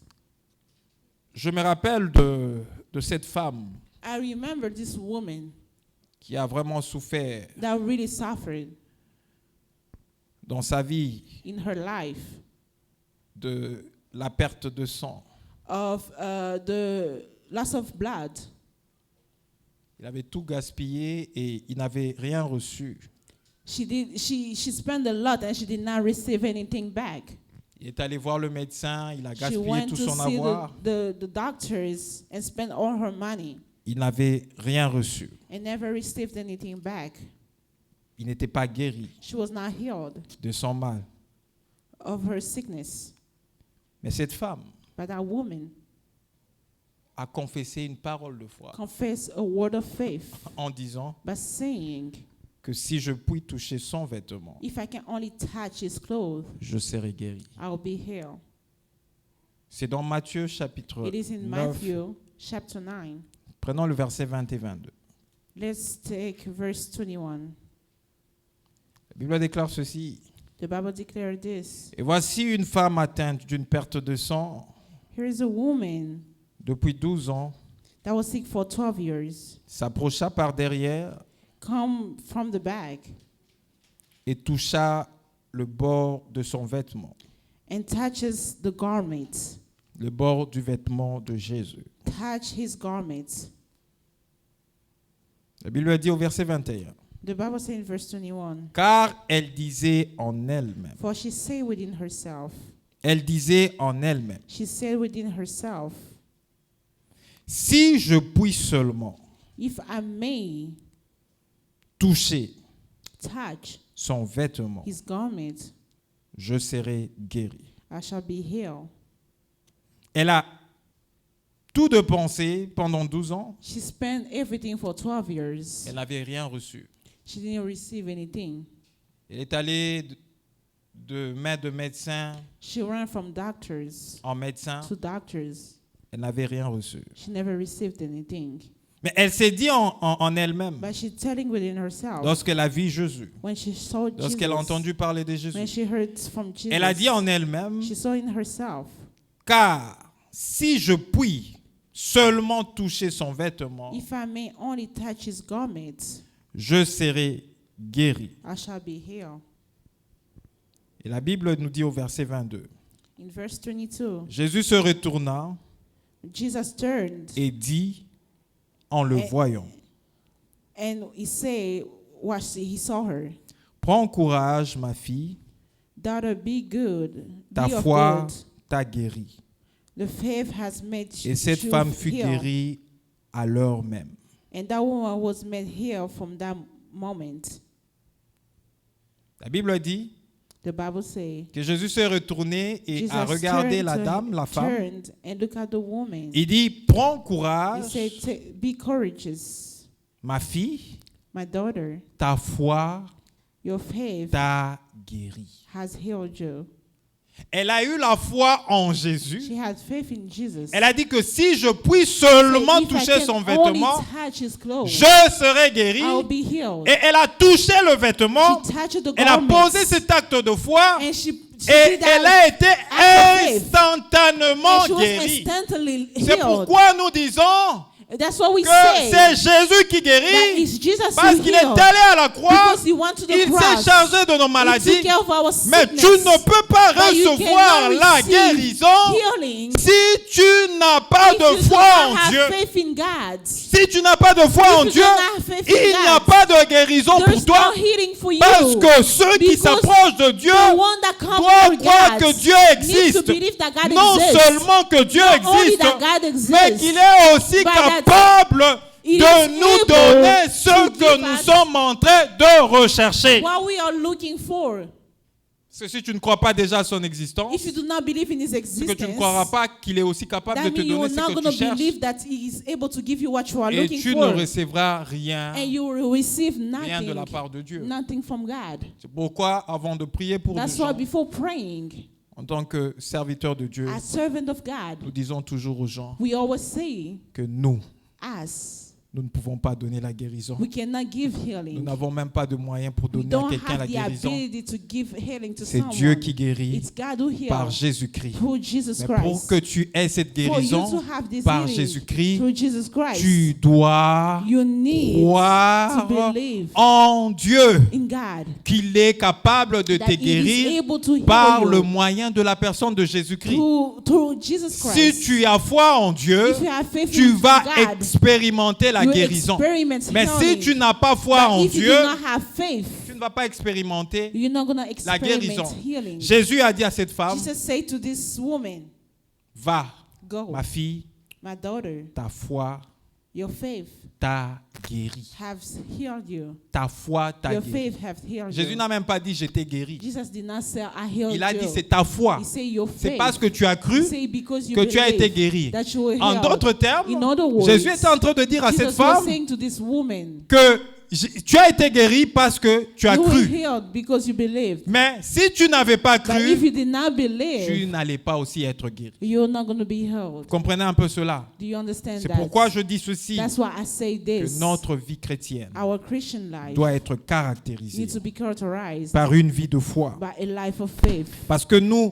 Je me rappelle de cette femme I remember this woman qui a vraiment souffert that really suffered dans sa vie in her life de la perte de sang. of the loss of blood. Il avait tout gaspillé et il n'avait rien reçu. She spent a lot and she did not receive anything back. Il est allé voir le médecin, il a She gaspillé went tout to son see avoir. the doctors and spent all her money Il n'avait rien reçu. and never received anything back. Il n'était pas guéri She was not healed de son mal. of her sickness. Mais cette femme But that woman a confessé une parole de foi confessed a word of faith en disant by saying, que si je puis toucher son vêtement, if I can only touch his clothes, je serai guéri. I'll be healed. C'est dans Matthieu chapitre It is in 9. Matthew chapter 9. Prenons le verset 20 et 22. Let's take verse 21. La Bible déclare ceci. The Bible declared this. Et voici une femme atteinte d'une perte de sang Here is a woman depuis 12 ans, that was sick for 12 years, s'approcha par derrière come from the back et toucha le bord de son vêtement, and touches the garment, le bord du vêtement de Jésus. touch his garment. La Bible dit au verset 21, The Bible says in verse 21, car elle disait en elle-même, for she said within herself, she said within herself, si je puis seulement if I may toucher touch son vêtement, his garment, je serai guéri. I shall be healed. Elle a tout dépensé pendant 12 ans. She spent everything for 12 years. Elle n'avait rien reçu. She didn't receive anything. Elle est allée de médecin She ran from doctors en médecin. to doctors. Elle n'avait rien reçu. She never received anything. Mais elle s'est dit en elle-même, But she's telling within herself, lorsqu'elle a vu Jésus, when she saw lorsqu'elle a Jesus, entendu parler de when Jésus, she heard from Jesus, elle a dit en elle-même, she saw in herself, car si je puis seulement toucher son vêtement, if I may only touch his garment, je serai guéri. I shall be healed. Et la Bible nous dit au verset 22, In verse 22, Jésus se retourna Jesus turned et dit en le voyant, and he said, he saw her, prends courage, ma fille, Daughter, be good. Ta Be of foi good. t'a guéri. The faith has made Et cette you femme fut heal. guérie à l'heure même. And that woman was made healed from that moment. La Bible dit The Bible says que Jésus s'est retourné et Jesus a regardé la turned dame, la femme. turned and look at the woman. Il dit, prends He courage, said, be courageous, ma fille, my daughter. ta foi Your faith t'a guéri. has healed you. Elle a eu la foi en Jésus. She had faith in Jesus. Elle a dit que si je puis Say, seulement if I toucher can son only vêtement, touch his clothes, je serai guéri. I'll be healed. Et elle a touché le vêtement. She touched the Elle a garments, posé cet acte de foi. and she Et did that elle a été act of faith. instantanément And she was guérie. instantly C'est healed. pourquoi nous disons That's what we que say. c'est Jésus qui That guérit. is Jesus Parce who qu'il est healed. allé à la croix. Because he went to the Il cross. s'est chargé de nos He maladies. took care of our Mais sickness. tu ne peux pas But you recevoir cannot la receive guérison healing si tu n'as pas if de you do foi not en have Dieu. faith in God. Si tu n'as pas de foi en you Dieu, do not have faith in il n'y a God, pas de guérison pour There's toi. no healing for you. Parce que ceux qui Because s'approchent de Dieu the one that comes doivent to croire God que Dieu needs to existe. believe that God Non exists. seulement que Dieu Not only existe, that God exists, mais qu'il est aussi but that capable He de is nous able donner ce to que give nous us sommes en train de rechercher. what we are looking for. Parce que si tu ne crois pas déjà à son existence, If you do not believe in His c'est que existence, tu ne croiras pas qu'il est aussi capable de that te means you donner are ce not que going to tu cherches. believe that He is able to give you what you are Et looking tu for. ne recevras rien, And you will receive rien de la nothing, part de Dieu. nothing from God. C'est pourquoi, avant de prier pour les That's why gens, before praying, en tant que serviteur de Dieu, as servant of God, nous disons toujours aux gens we always say, que nous nous ne pouvons pas donner la guérison. we cannot give Nous healing. n'avons même pas de moyens pour We donner à don't quelqu'un la have the guérison. ability to give healing to C'est someone. Dieu qui guérit It's God who par heals Jésus-Christ. through Jesus Mais pour Christ. que tu aies cette For you to guérison have this par healing Jésus-Christ, through Jesus Christ, tu dois you need to croire believe en Dieu, in God, qu'il est capable de that te He is guérir able to heal par you le moyen de la personne de Jésus-Christ. through Jesus Si Christ. tu as foi en Dieu, If you have faith tu in vas God, expérimenter la you guérison. experiment Mais si healing. tu n'as pas foi But en if you Dieu, do not have faith, tu ne vas pas expérimenter you're not going to la guérison. experiment healing. Jésus a dit à cette femme, Jesus said to this woman, va, go, ma fille, my daughter, ta foi your faith t'a guéri. has healed you. Ta foi t'a Your guéri. faith has healed Jésus you. n'a même pas dit je t'ai guéri. Jesus did not say, I healed Il a you. dit c'est ta foi. He said, your C'est faith. parce que tu as cru He said, because you que tu as été believe guéri. that you were En healed. d'autres termes, In other words, Jésus était en train de dire à cette Jesus was femme saying to this woman, que tu as été guéri parce que tu as you were cru. healed because you believed. Mais si tu n'avais pas But if cru, you did not tu believe, n'allais pas aussi être guéri. you're not going to be healed. Vous comprenez un peu cela? Do you understand C'est that? pourquoi je dis ceci, That's why I say que this. notre vie chrétienne Our Christian life doit être needs caractérisée to be characterized par une vie de foi. by a life of faith. Parce que nous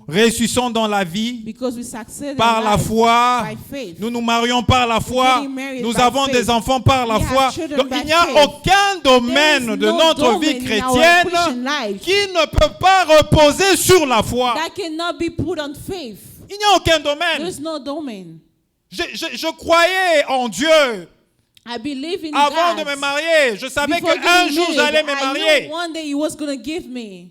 réussissons dans la vie Because we succeed par in la life foi. by faith. Nous nous marions par la foi. getting married Nous by avons faith. des enfants par la We have foi. children Donc by il n'y a faith. aucun domaine There is de no notre domain vie in our chrétienne Christian life qui ne peut pas reposer sur la foi. that cannot be put on faith. Il n'y a aucun domaine. There's no domain. Je croyais en Dieu I believe in avant God. de me marier. Je savais Before qu'un getting jour married, j'allais me I marier. knew one day He was going to give me.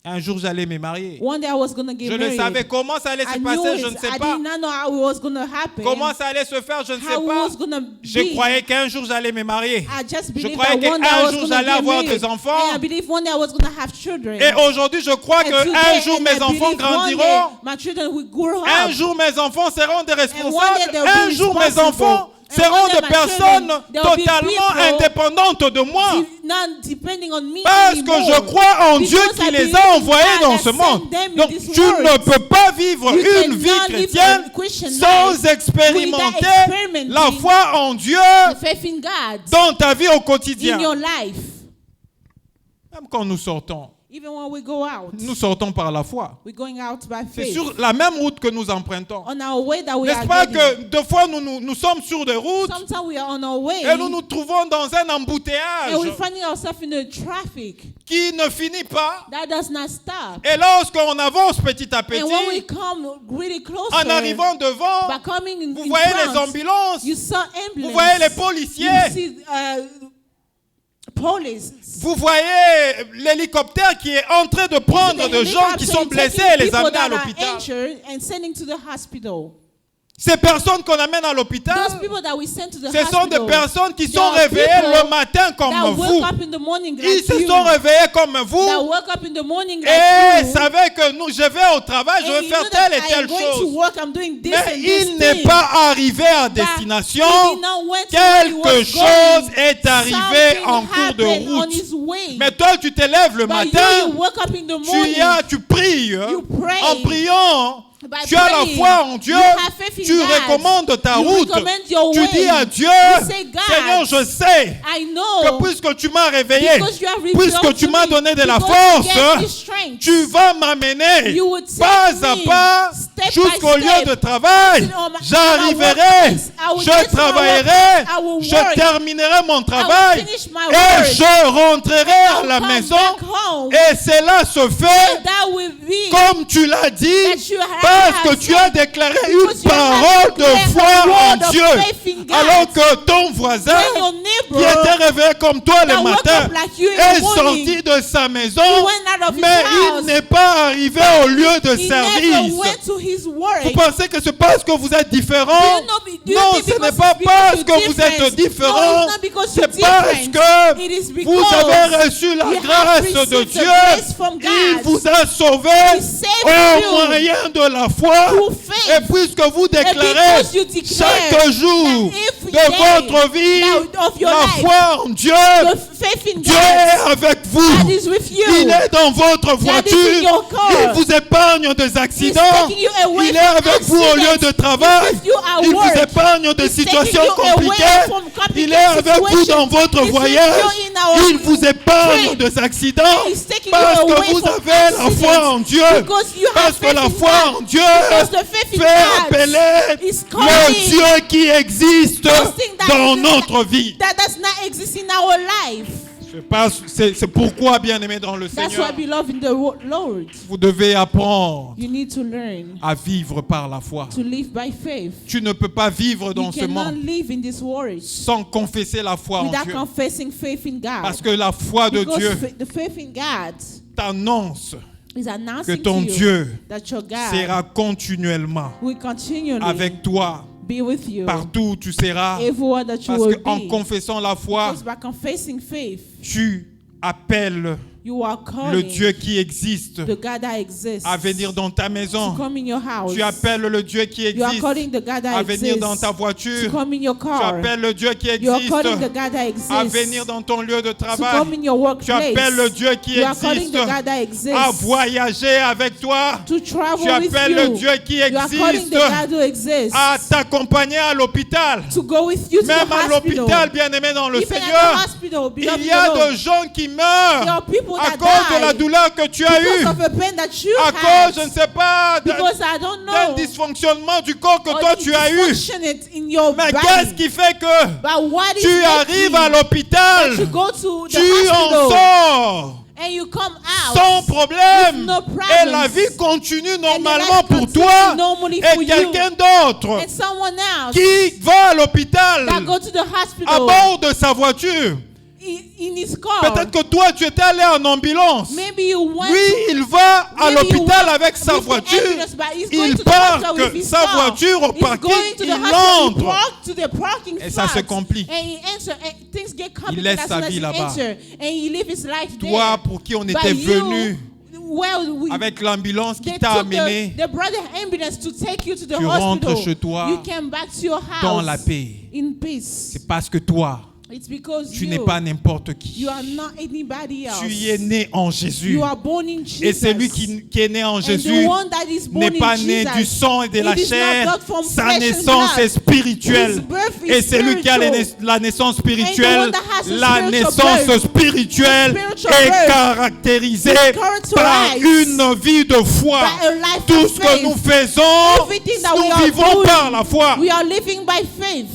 Un jour j'allais me marier. One day I was going to get Je ne married. savais comment ça allait I se knew passer, it. je ne sais I pas. did not know how it was going to happen. Comment ça allait se faire, je ne sais How it pas. was going to Je be. croyais qu'un jour j'allais me marier. I just Je believed croyais that one day I qu'un was jour going to j'allais get avoir married. des enfants. And I believe one day I was going to have children. Et aujourd'hui, je crois And qu'un today, jour and mes I enfants believe one day grandiront. my children will grow up. Un jour mes enfants seront des And one day responsables. they'll be Un jour mes responsible. enfants And seront one day des my personnes children, they'll be totalement people indépendantes de moi. Not depending on me Parce que anymore. je crois en Dieu Because qui I les believe a in envoyés God dans that ce sent monde. them in Donc this tu world. ne peux pas vivre You une cannot vie live chrétienne a Christian sans life expérimenter without experimenting la foi en Dieu the faith in God dans ta vie au in quotidien. your life. Même quand nous sortons, Even when we go out, nous sortons par la foi. we're going out by C'est faith. sur la même route que nous empruntons. On our way that we N'est-ce are pas getting. que deux fois nous sommes sur des routes Sometimes we are on our way et nous nous trouvons dans un and embouteillage we're finding ourselves in the traffic qui ne finit pas. that does not stop. Et lorsqu'on avance petit à petit, And when we come really closer, en arrivant devant, by coming in, vous in voyez les front, ambulances, you saw vous ambulance. voyez les You policiers. see police. Vous voyez l'hélicoptère qui est en train de prendre des gens qui sont blessés et les amener à l'hôpital. And sending to the hospital. Ces personnes qu'on amène à l'hôpital, Those people that we send to the ce sont des hospital, personnes qui they sont are réveillées people le matin comme that vous. wake up in the morning Ils like se you, sont réveillés comme that vous wake up in the morning et like you, savaient que nous, je vais au travail, je and vais you faire know that telle et I telle am going to chose. work, I'm doing this Mais and this il n'est thing. pas arrivé à But destination. he did not went to where he was Quelque chose going. est arrivé Something en cours de happened on route. his way. Mais toi, tu te lèves le But matin, you wake up in the morning. tu pries. You pray. En priant, By tu as la praying, foi en Dieu, you have faith in tu God. recommandes ta You route. recommend your Tu way. dis à Dieu, You say, God, Seigneur, je sais I que know puisque tu m'as réveillé, because you have revealed puisque tu to m'as me, donné de la because you force, gave me strength, tu vas m'amener you would pas take à me pas step by jusqu'au lieu step de travail. on my J'arriverai, workplace. I will je get to my travaillerai, workplace. I will je work. terminerai mon I will travail finish my et work. je rentrerai à I'll la come maison back home. et cela se fait That will be comme tu l'as dit that you have parce que tu as said, déclaré because une you have parole de declared foi a en word of Dieu faith in God. alors que ton voisin when your qui neighbor était réveillé comme toi le that woke matin up like you in est the morning, sorti de sa maison he went out of his mais house, il n'est pas arrivé au lieu de he service. never went to his work. Vous pensez que c'est parce que vous êtes différent? Do you Non, think ce n'est because pas it's parce because que you're vous êtes different? différent. No, it's not because you're C'est parce different. que It is vous because avez reçu la you have grâce received de the Dieu. grace from God. Il vous a sauvé He saved au you moyen de la foi. through faith. Et puisque vous déclarez because you declare chaque jour that every de day votre vie of your la life, foi en Dieu, your faith in Dieu God, est avec God vous. is with you. Il est dans votre God is in voiture. your car. Il vous épargne des He's accidents. taking you away Il est from avec vous au lieu accidents. de travail. He's with you at Il vous work. épargne de He's situations taking you away compliquées. from complicated Il est avec vous situations. dans votre He's with voyage. you in our Il vous épargne trip. des accidents He's taking parce you que away vous from avez la accidents. foi en Dieu. Because you have Parce que faith la in foi God. en Dieu Because the faith in fait God appeler is le calling Dieu qui existe those things that- dans notre vie. that does not exist in our life. C'est pourquoi, bien-aimés dans le That's Seigneur, why, beloved in the Lord, vous devez apprendre you need to learn à vivre par la foi. to live by faith. Tu ne peux pas vivre dans You ce cannot monde live in this world sans confesser la foi en without Dieu. confessing faith in God. Parce que la foi de Because Dieu the faith in God t'annonce is que announcing ton to you Dieu that your God sera continuellement will continually avec toi. be with you Partout où tu seras. everywhere that you Parce will qu'en be. confessant la foi, Because by confessing faith, tu appelles you are le calling Dieu qui existe the God that exists à venir dans ta to maison. come in your house. Tu appelles le Dieu qui You are existe calling the God that à venir dans exists ta to voiture. come in your Tu car. appelles le Dieu qui You are existe calling the God that exists à venir dans ton lieu de to come travail. in your Tu workplace. appelles le Dieu qui You are calling existe the God that à exists voyager avec toi. to Tu travel with appelles le you. Dieu qui You are calling existe the God who exists à t'accompagner à l'hôpital. to go with you to Même the à hospital. l'hôpital, bien-aimé dans le Even at the Seigneur, hospital, beloved il y a in the Lord, des gens qui there meurent are people à that cause de la die douleur que tu as because eue, of a pain that you à had. cause, je ne sais pas, Because I don't d'un know. dysfonctionnement du corps que or toi it's tu as eu. dysfunctionate in your Mais body. qu'est-ce qui fait que But what is tu making arrives à l'hôpital, to go to the tu en hospital sors and you come out sans problème with no et la problems. vie continue and normalement the life pour continues toi normally et for you quelqu'un d'autre and someone else qui va à l'hôpital that go to the à hospital bord de sa voiture. in his car. Peut-être que toi tu étais allé en ambulance. Maybe you went Lui, il va à maybe you l'hôpital went avec sa with the voiture. ambulance, but he's going Il to the hospital with parque his sa car. voiture au He's parking, going to the il hospital, he entre. parked to the parking Et ça se spot. complique. And he enter, and things get complicated laisse as sa soon as vie he là-bas. enter, and he live his life Toi, there. pour qui on But était you, venu well, we, avec l'ambulance qui they t'a took amené they brought the ambulance to take you to the Tu hospital. rentres chez toi You came back to your house dans la paix. in peace. C'est parce que toi, It's because tu you, n'es pas n'importe qui. you are not anybody else. Tu es né en Jésus. You are born in Jesus. Et celui qui est né en And Jésus the one that is born n'est pas in né Jesus, du sang et de la it is not chair. blood from Sa flesh and naissance blood. est spirituelle. His birth is Et celui qui a spiritual. la naissance And spirituelle, the one that has a la spiritual naissance birth, spirituelle spiritual est birth caractérisée is characterized par une vie de foi. by a life Tout of ce que faith. nous faisons, Everything that we nous are vivons doing, par la foi. We are living by faith.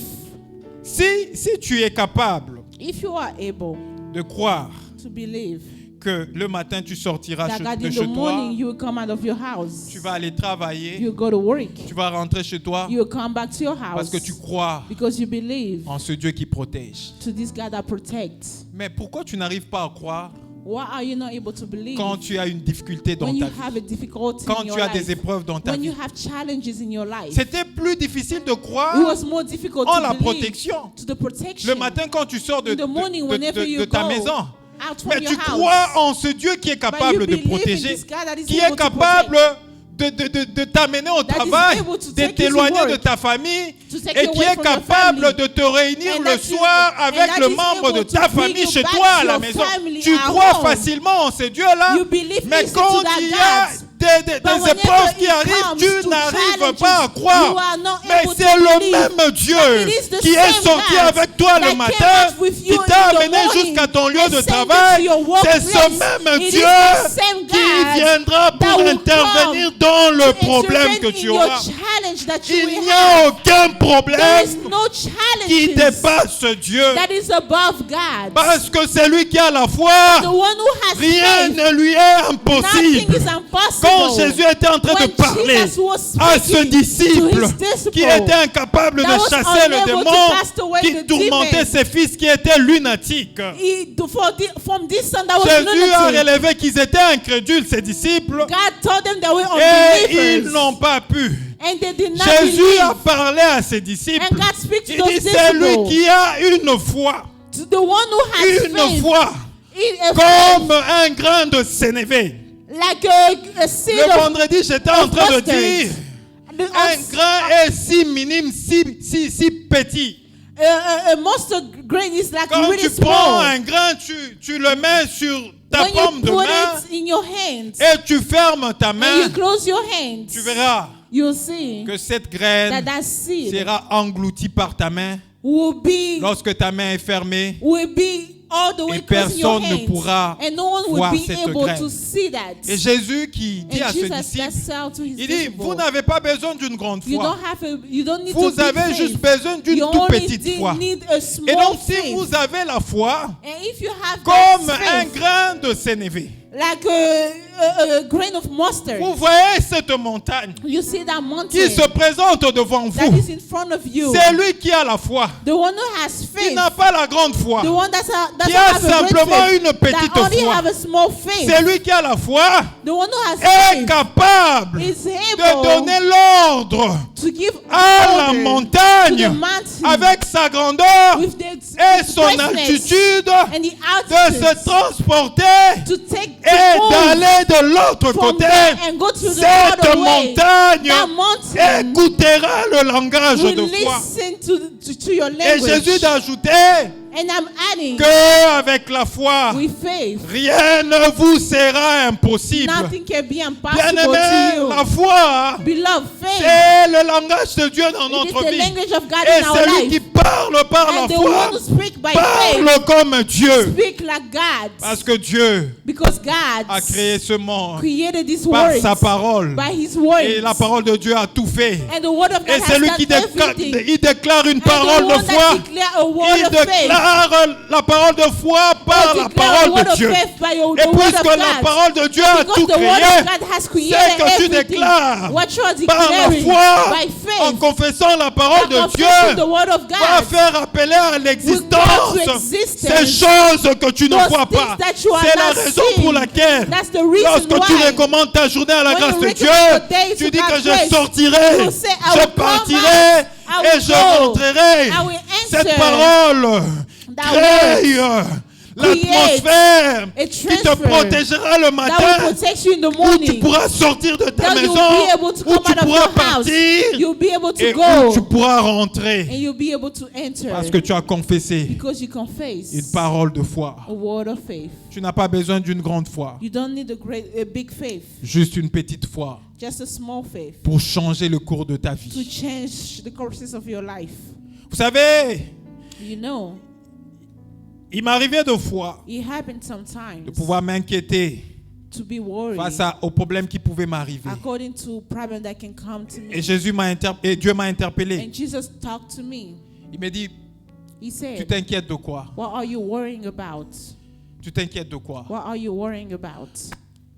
Si tu es capable If you are able de croire to believe que le matin tu sortiras that God de in chez the toi, morning you will come out of your house. tu vas aller travailler, You go to work. tu vas rentrer chez toi You will come back to your parce house que tu crois because you believe en ce Dieu qui protège. to this God that protects. Mais pourquoi tu n'arrives pas à croire Why are you not able to believe quand tu as une difficulté dans when you ta vie, have a difficulty quand in your tu as life, des épreuves dans ta when you vie? have challenges in your life? C'était plus difficile de It croire was more difficult en to la believe protection. to the protection. Le matin quand tu sors de In the morning, whenever you de ta go maison, out from mais your tu house, crois en ce Dieu qui est but you capable de believe in protéger, this God that is qui able est to capable protect, de t'amener au that is travail, able to de take you to t'éloigner de work, ta famille to take et you qui away est from your capable family, de te réunir and le that you- soir and avec that le is membre de able to ta bring famille you chez back toi à to la your maison. family Tu at crois home. facilement en ce Dieu-là, You believe mais easily to quand that il y a God. des whenever épreuves qui it arrivent, comes tu to n'arrives challenges, pas à you croire. are not Mais able c'est to le believe même that Dieu it is the qui est same sorti God avec toi that le came matin, out with qui you t'a in the amené morning jusqu'à ton lieu and de sent you travail. to your C'est workplace. ce même It is Dieu the same qui God viendra that pour will intervenir come dans le to problème que intervene tu in your auras. challenge that you Il will n'y have. a aucun There problème is no qui challenge dépasse ce Dieu. that is above God. Parce que c'est lui qui a la foi. The one who has Rien faith, ne lui est nothing impossible. is impossible. Quand Jésus était en train de When parler Jesus was à ce speaking disciple to his disciple qui était incapable de that was chasser le unable to démon, cast away qui the tourmentait demon, ses fils qui étaient lunatiques, from this son that was Jésus a lunatic, relevé qu'ils étaient incrédules, ses disciples, God told them they were et ils unbelievers, n'ont pas pu. and they did not Jésus a believe. parlé à ses disciples. And God speaks to Il those dit, c'est lui disciples, qui a une foi, to the one who has une faith, foi, a comme un grain de sénévé. like a seed Le of vendredi, j'étais en train de mustard. dire, un grain est si minime, si petit. A mustard grain is like Quand really tu prends small. un grain, tu le mets sur ta When paume you de put main it in your hands et tu fermes ta and main, you close your hands, tu verras you'll see que cette that graine that seed sera engloutie par ta main will be ta main est fermée. all the way Et close in your personne ne hands, pourra and no one will voir be cette able graine. to see that. Et Jésus qui dit And à ce Jesus disciple, said to his il dit, disciple, vous n'avez pas besoin d'une grande you foi. don't need Vous to be avez juste faith. besoin d'une You toute only petite foi. need a Et small donc si faith. vous avez la foi And if you have comme that un faith, grain de sénévé, like a grain of mustard, vous voyez cette montagne you see that mountain qui se présente devant that vous. is in front of you. C'est lui qui a la foi. The one who has Qui faith, n'a pas la grande foi. the one that's Qui a have a great simplement faith, une petite that only foi. have a small faith. C'est lui qui a la foi. The one who has Est faith capable is de able donner l'ordre to give à la order to montagne the mountain avec sa grandeur with the et son greatness altitude and the de altitude se transporter to take et to move d'aller de l'autre from côté. there and go to the Cette other way. montagne That mountain écoutera le langage will de foi. listen to your Et language. Jésus d'ajouter And I'm adding, que avec la foi, with faith, rien ne vous sera impossible. nothing can be impossible Bien-aimé, to la you. foi, Beloved, faith c'est le langage de Dieu dans it is notre the vie. language of God Et in our celui qui life. parle par la And the foi one who speaks by faith parle comme Dieu. speak like God. Parce que Dieu Because God a créé ce monde created this par world sa parole. by His word. Et la parole de Dieu a tout fait. And the word of God Et c'est has lui done qui everything. il déclare une And parole the de one foi. that declare a word Il of faith. déclare la parole de foi par la Declare a parole word de of Dieu. faith by the Et word of puisque la God. parole de Dieu a Because tout the word créé, of God has created c'est que tu everything. déclares What you are par la declaring foi, by en faith, confessant la parole by de confessing Dieu, the word of va God, faire appeler à will l'existence come to existence ces choses que tu ne those vois things pas. that you are C'est la not raison seeing. pour laquelle, That's the reason lorsque tu why recommandes ta journée à la when grâce you de recommend Dieu, your days tu to dis que God's je grace, sortirai, you say, I je will come partirai out, I will et je go, rentrerai. I will Cette enter. parole That crée l'atmosphère a qui te transfer protégera le that will matin, protect you in the où tu morning. pourras sortir de ta That maison, you'll be able to où come tu out of pourras your house. partir You'll be able to et go. où tu pourras rentrer And you'll be able to enter. parce que tu as confessé Because you confess une parole de foi. a word of faith. Tu n'as pas besoin d'une grande foi, You don't need a big faith. juste une petite foi Just a small faith pour changer le cours de ta to vie. change the courses of your life. Vous savez, You know, il m'arrivait de fois it happened sometimes de pouvoir m'inquiéter to be worried face aux problèmes qui pouvaient m'arriver. according to problem that can come to me. Et Dieu m'a interpellé. And Jesus talked to me. Il m'a dit, He tu said, t'inquiètes de quoi? what are you worrying about? Tu t'inquiètes de quoi? What are you worrying about?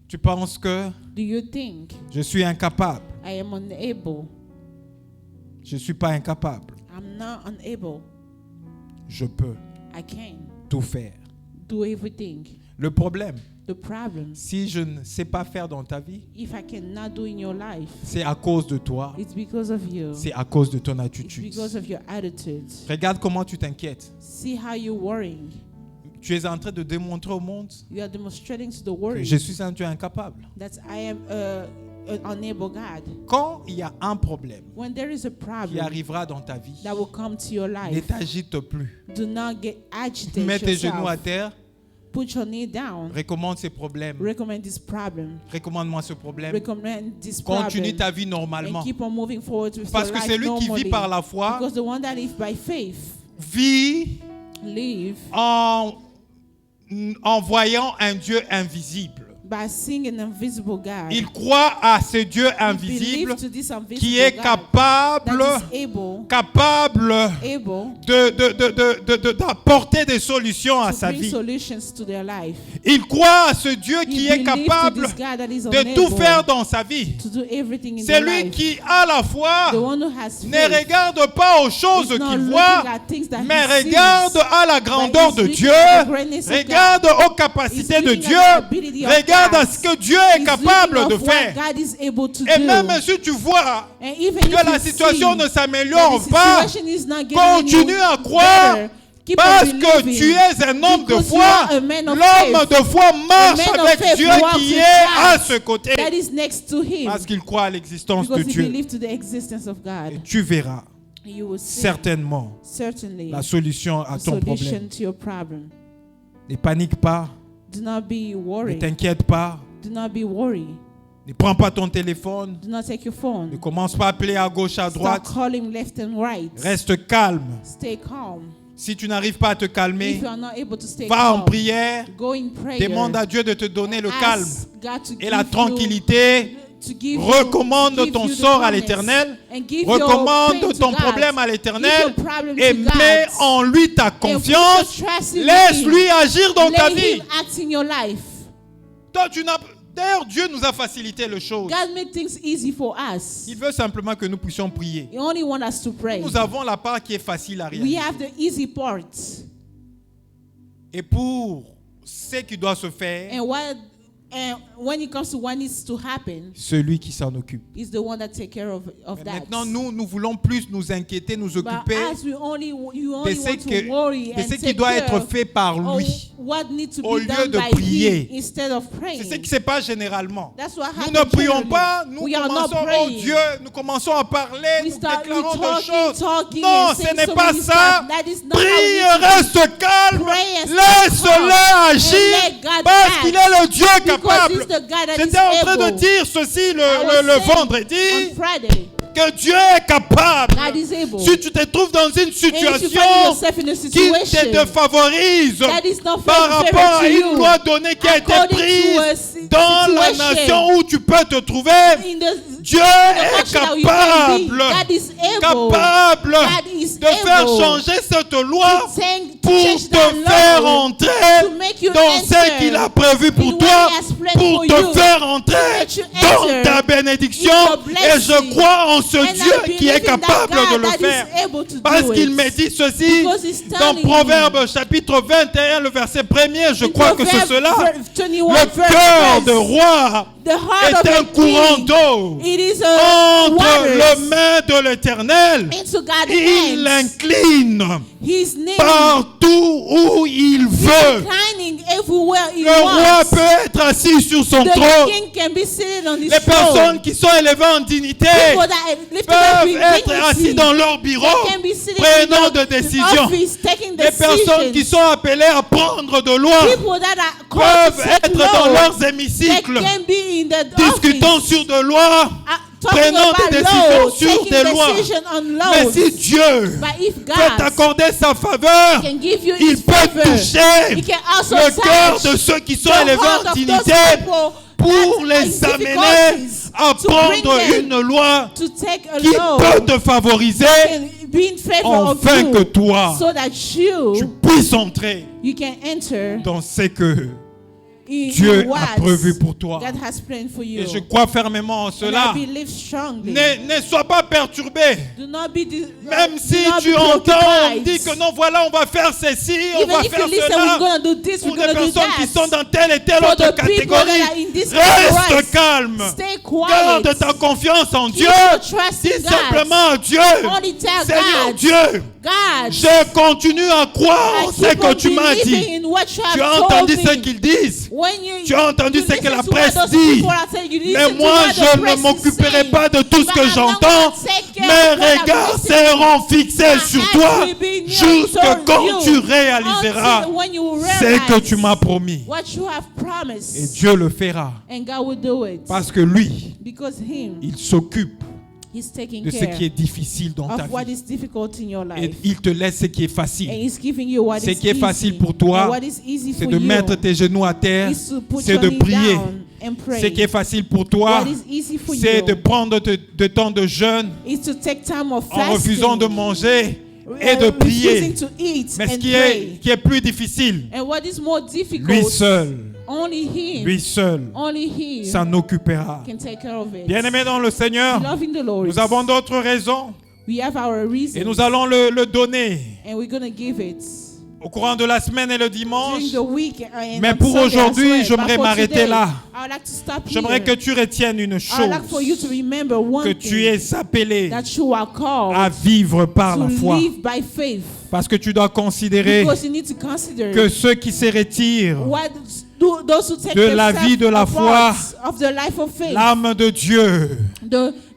Tu penses que Do you think je suis incapable? I am unable? Je ne suis pas incapable. I'm not unable. Je peux I can tout faire. do everything. Le problème, The problem, si je ne sais pas faire dans ta vie, if I cannot do in your life, c'est à cause de toi. it's because of you. C'est à cause de ton It's attitude. because of your attitude. Regarde comment tu t'inquiètes. See how you're worrying. Tu es en train de démontrer au monde You are demonstrating to the que world je suis un Dieu incapable. that I am an unable God. Quand il y a un problème When there is a qui problem arrivera dans ta vie, that will come to your ne life, t'agite plus. do not get agitated. Mets tes genoux à Yourself. terre, Put your knee down. recommande ces problèmes. Recommend this problem. Recommande-moi ce problème. Recommend this Continue problem. ta vie normalement. And keep on moving forward with Parce your que life celui qui normally. vit par la foi Because the one that lives by faith vit live en voyant un Dieu invisible. by seeing an invisible God. Il croit à ce Dieu He invisible believes to this invisible qui est God capable that is able d'apporter des solutions à to sa bring vie. solutions to their life. Il croit à ce Dieu He qui est believes capable to this God that is de tout unable faire dans sa vie. to do everything in C'est their lui life. qui, à la fois, The one who has ne faith regarde pas aux choses is not qu'il looking voit, at things that mais he regarde sees, à la but grandeur he's de looking Dieu, at the greatness of regarde God. aux capacités He's de looking Dieu, at the ability of regarde à God. ce que Dieu est He's capable looking de of what faire. God is able to Et do. même si tu vois And even que if la you situation see ne s'améliore that the pas, situation is not getting continue à any croire better, keep on parce que believing. tu es un homme de Because you foi. are a man of L'homme faith. de foi marche A man of avec faith Dieu walks qui with est à God ce côté. that is next to him. Parce qu'il croit à l'existence de Because he Dieu. believes to the existence of God. Et tu verras You will see certainement certainly la solution à the ton solution problème. to your problem. Ne panique pas, Do not be ne worried. t'inquiète pas, Do not be worried. ne prends pas ton téléphone, Do not take your ne phone. commence pas à appeler à gauche, à Start droite. calling left and right. Reste calme. Stay calm. Si tu n'arrives pas à te calmer, If you are not able to stay va en calm, prière, go in prayer. demande à Dieu de te donner le Ask calme God to et la give tranquillité. to give Recommande you, give ton you the sort à calmness l'Éternel. and give your pain Recommande to ton God. problème à Give l'Éternel your problem et to God. mets en lui ta And put your confiance. trust in Laisse-lui him. agir dans ta Let vie. him act in your life. Toi, d'ailleurs, Dieu nous a facilité les choses. God made things easy for us. Il veut simplement que nous puissions prier. He only wants us to pray. Nous avons la part qui est facile à We réaliser. have the easy part. Et pour ce qui doit se faire, And when it comes to what needs to happen, celui qui s'en occupe. is the one that take care of Mais that. maintenant, nous voulons plus nous inquiéter, nous But occuper as you only de want ce, to worry de and ce qui take doit care être fait par of lui. what needs to au be lieu done de by prier. him instead of praying. C'est ce qui se passe généralement. That's what Nous happens ne prions generally. pas, nous We are not commençons, oh praying. Dieu, nous commençons à parler, We nous start déclarons des talking, choses. talking Non, and ce saying n'est so pas many ça. stuff. That is not how Prie, it is. reste calme, Pray and stay laisse-le calm agir, and let God parce act. qu'il est le Dieu Because capable. he's the God that is J'étais en train de able. dire ceci I le was saying vendredi, on Friday, que Dieu est capable. God is able. Si tu te trouves dans une And if you find situation yourself in a qui te situation défavorise that is not par favorable rapport à to une you, loi donnée qui a été according to a prise dans la situation nation où tu peux te trouver, in the Dieu the est country that you can be, capable, God is able capable God is de faire able changer cette loi to pour change te that faire law, entrer to make you dans enter ce qu'il a prévu in pour what toi, he has planned pour for te you, faire entrer let you dans enter ta bénédiction. in your Et je blessing. crois en ce And I Dieu qui believe est in that capable God de le that is faire. able to Parce do qu'il it. me dit ceci Because he's dans telling Proverbes chapitre 21, le verset 1er, je In crois que c'est Proverbs cela. 21 Le verse cœur says, de roi the heart est of un a courant king, d'eau it is a entre waters les mains de l'Éternel. into God's Il hands. incline His name partout où il veut. inclining everywhere he Le roi wants. peut être assis sur son The trône. king can be seated on his Les personnes throne. qui sont élevées en dignité People that lifted up peuvent in être dignity, assis dans leur bureau, they can be seated prenant in de their décisions. office, taking Les personnes qui decisions. sont appelées à prendre de loin People that are called to peuvent take être dans law, leurs they hémicycles, can be in the discutant office, sur de lois, talking prenant about des décisions law, sur taking des lois. decision on Mais laws. si Dieu But if peut God t'accorder sa faveur, can give you il his peut favor, toucher he can also le cœur touch de ceux qui sont the élevés heart en of those dignité people pour that are les in amener difficulties, à to bring prendre them une loi to take a qui law peut te favoriser can be in favor of afin que you, toi, so that tu you puisses entrer can enter dans ce que in Dieu what a prévu pour toi. God has planned for you. Et je crois fermement en And cela. I believe strongly. Ne sois pas perturbé. Do not be Même do si not tu be entends, on preoccupied. dit que non, voilà, on va faire ceci, on Even va if faire you listen, cela. we're going to do this, Pour we're des going to do personnes qui sont that. dans telle et telle For autre the people that catégorie, are in this reste category, calme. stay quiet. Garde ta confiance en Keep Dieu. your trust Dis in God. simplement à Dieu, Only tell Seigneur God, Dieu, God, je continue à croire I en ce keep que on tu m'as believing dit. in what you have Tu as told entendu me. ce qu'ils disent. When Tu as entendu you ce que listen la to what presse those dit. people are saying, you Mais listen to moi, what the je press ne is m'occuperai saying. pas de tout ce But que I'm not j'entends. gonna take care Mes of what I'm regards listening. seront fixés My sur eyes toi will be near jusque toward quand you tu réaliseras until when you ce que realize tu m'as promis. what you have promised. Et Dieu le fera. And God will do it. Parce que lui, Because Him, il s'occupe He's taking de ce care qui est difficile dans ta of what vie. is difficult in your Et life. il te laisse ce qui est And facile. He's giving you what Ce is qui est facile easy. pour toi, And what is easy c'est for de you mettre tes genoux à terre, is to put c'est your de knee prier. down and pray. Ce qui est facile pour toi, What is easy for c'est you de prendre de temps de jeûne is to take time of en fasting, refusant de manger et de prier. refusing to eat Mais ce and qui pray. est plus difficile, And what is more difficult, lui seul, only Him, lui seul only Him s'en occupera. can take care of it. Bien-aimés dans le Seigneur, Beloved in the Lord, nous avons d'autres raisons we have our reasons, et nous allons le donner and we're going to give it au courant de la semaine et le dimanche. during the week and Mais on pour Sunday as aujourd'hui, well. j'aimerais But for m'arrêter today, là. I would like to stop J'aimerais here. que tu retiennes une I would like for you to chose, remember one que tu thing, es appelé that you are called à vivre par to la foi. live by faith. Parce que tu dois considérer Because you need to consider que ceux qui se retirent what those who take de la vie de la foi, of the life of faith, l'âme de Dieu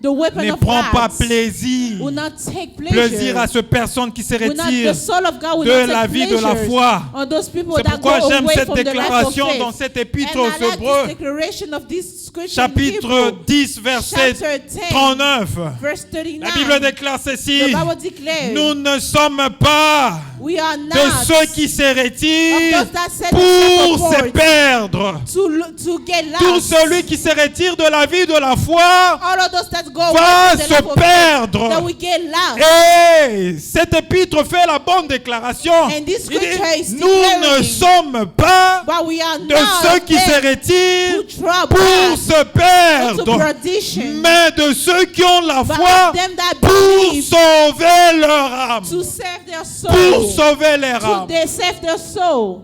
the weapon ne of prend pas God plaisir will not take pleasure. plaisir à ces personnes qui se Will not, retirent the soul of God will de not la take vie de la pleasure foi. on those people C'est that pourquoi go j'aime away cette from the life of déclaration faith. dans cet épître And aux I like Hébreux, this declaration of this scripture in chapitre Hebrew, 10, verset chapter 10, 39. verse 39. La Bible déclare ceci: The Bible declares, nous ne sommes pas we are de not ceux qui se retirent of those that set pour themselves se apart perdre. to get Tout lost. celui qui se retire de la vie de la foi All of those that go va away from the se life of faith, perdre. that we get lost. Et cet épître fait la bonne déclaration. And this Il dit, scripture is nous ne declaring, sommes pas but we are de not ceux qui se them retirent who trouble pour us se unto perdre, perdition, mais de ceux qui ont la but foi of them that pour believe sauver leur âme. to save their Pour soul, sauver leur to âme. they save their soul.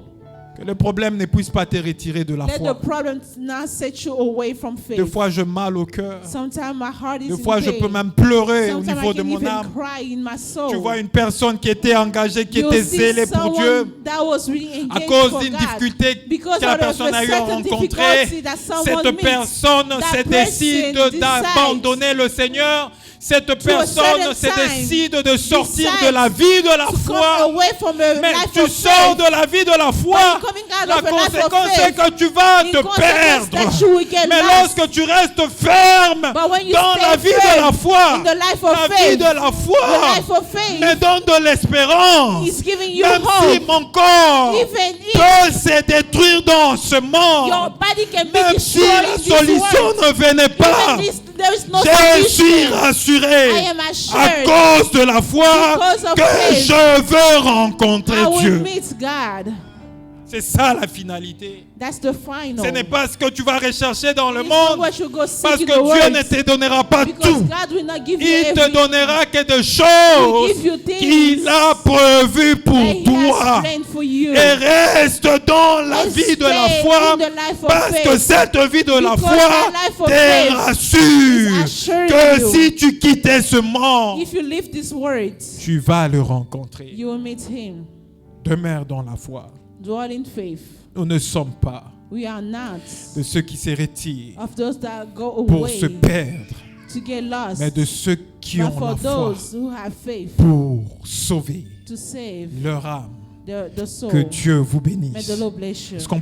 Que le problème ne puisse pas te retirer de la Let the foi. problem not set you away from Des faith. fois, j'ai mal au cœur. Sometimes my heart is Des in fois, je pain. peux même pleurer au Sometimes niveau I de can mon even âme. cry in my soul. Tu vois une personne qui était engagée, qui You était see zélée pour someone Dieu, that was really à engaged cause for d'une God. difficulté Because que la of personne a eu à certain rencontrer, difficulty that someone cette meets, personne that se person décide decides d'abandonner le Seigneur. Cette personne certain se time décide de sortir decides de la vie de la to come foi. away from a Mais life tu of sors faith. de la vie de la foi. But coming out La of a life of conséquence faith, c'est que tu vas in te consequence perdre. that you will get Mais lost. lorsque tu restes ferme But when you dans stay la vie firm de la foi, in the life of la vie faith, de la foi the life of faith, me donne de l'espérance. He's giving you Même si hope. mon corps Even if peut se détruire dans ce your monde, body can be même si destroyed la in this solution world, ne venait pas, even this, there is no je suis solution. rassuré I am à assured cause de la foi because of que faith, je veux rencontrer I will Dieu. meet God. C'est ça la finalité. That's the final. Ce n'est pas ce que tu vas rechercher dans le It's not monde, what you go seek parce in que the Dieu world. ne te donnera pas Because tout. God will not give you Il te everything. donnera que des He choses will give you things qu'il a prévues that pour He toi. has planned for you. Et reste dans la And vie de la stay foi, in the life of parce que faith. cette vie de la Because foi that life of te faith rassure is assuring que you. si tu quittais ce monde, If you live these words, tu vas le rencontrer. you will meet Him. Demeure dans la foi. Dwell in faith. Nous ne sommes pas We are not de ceux qui se retirent of those that go pour away se perdre, to get lost, mais de ceux qui but ont for la foi those who have faith pour sauver to save leur âme. the soul. Que Dieu vous May bénisse. the Lord bless you. Est-ce qu'on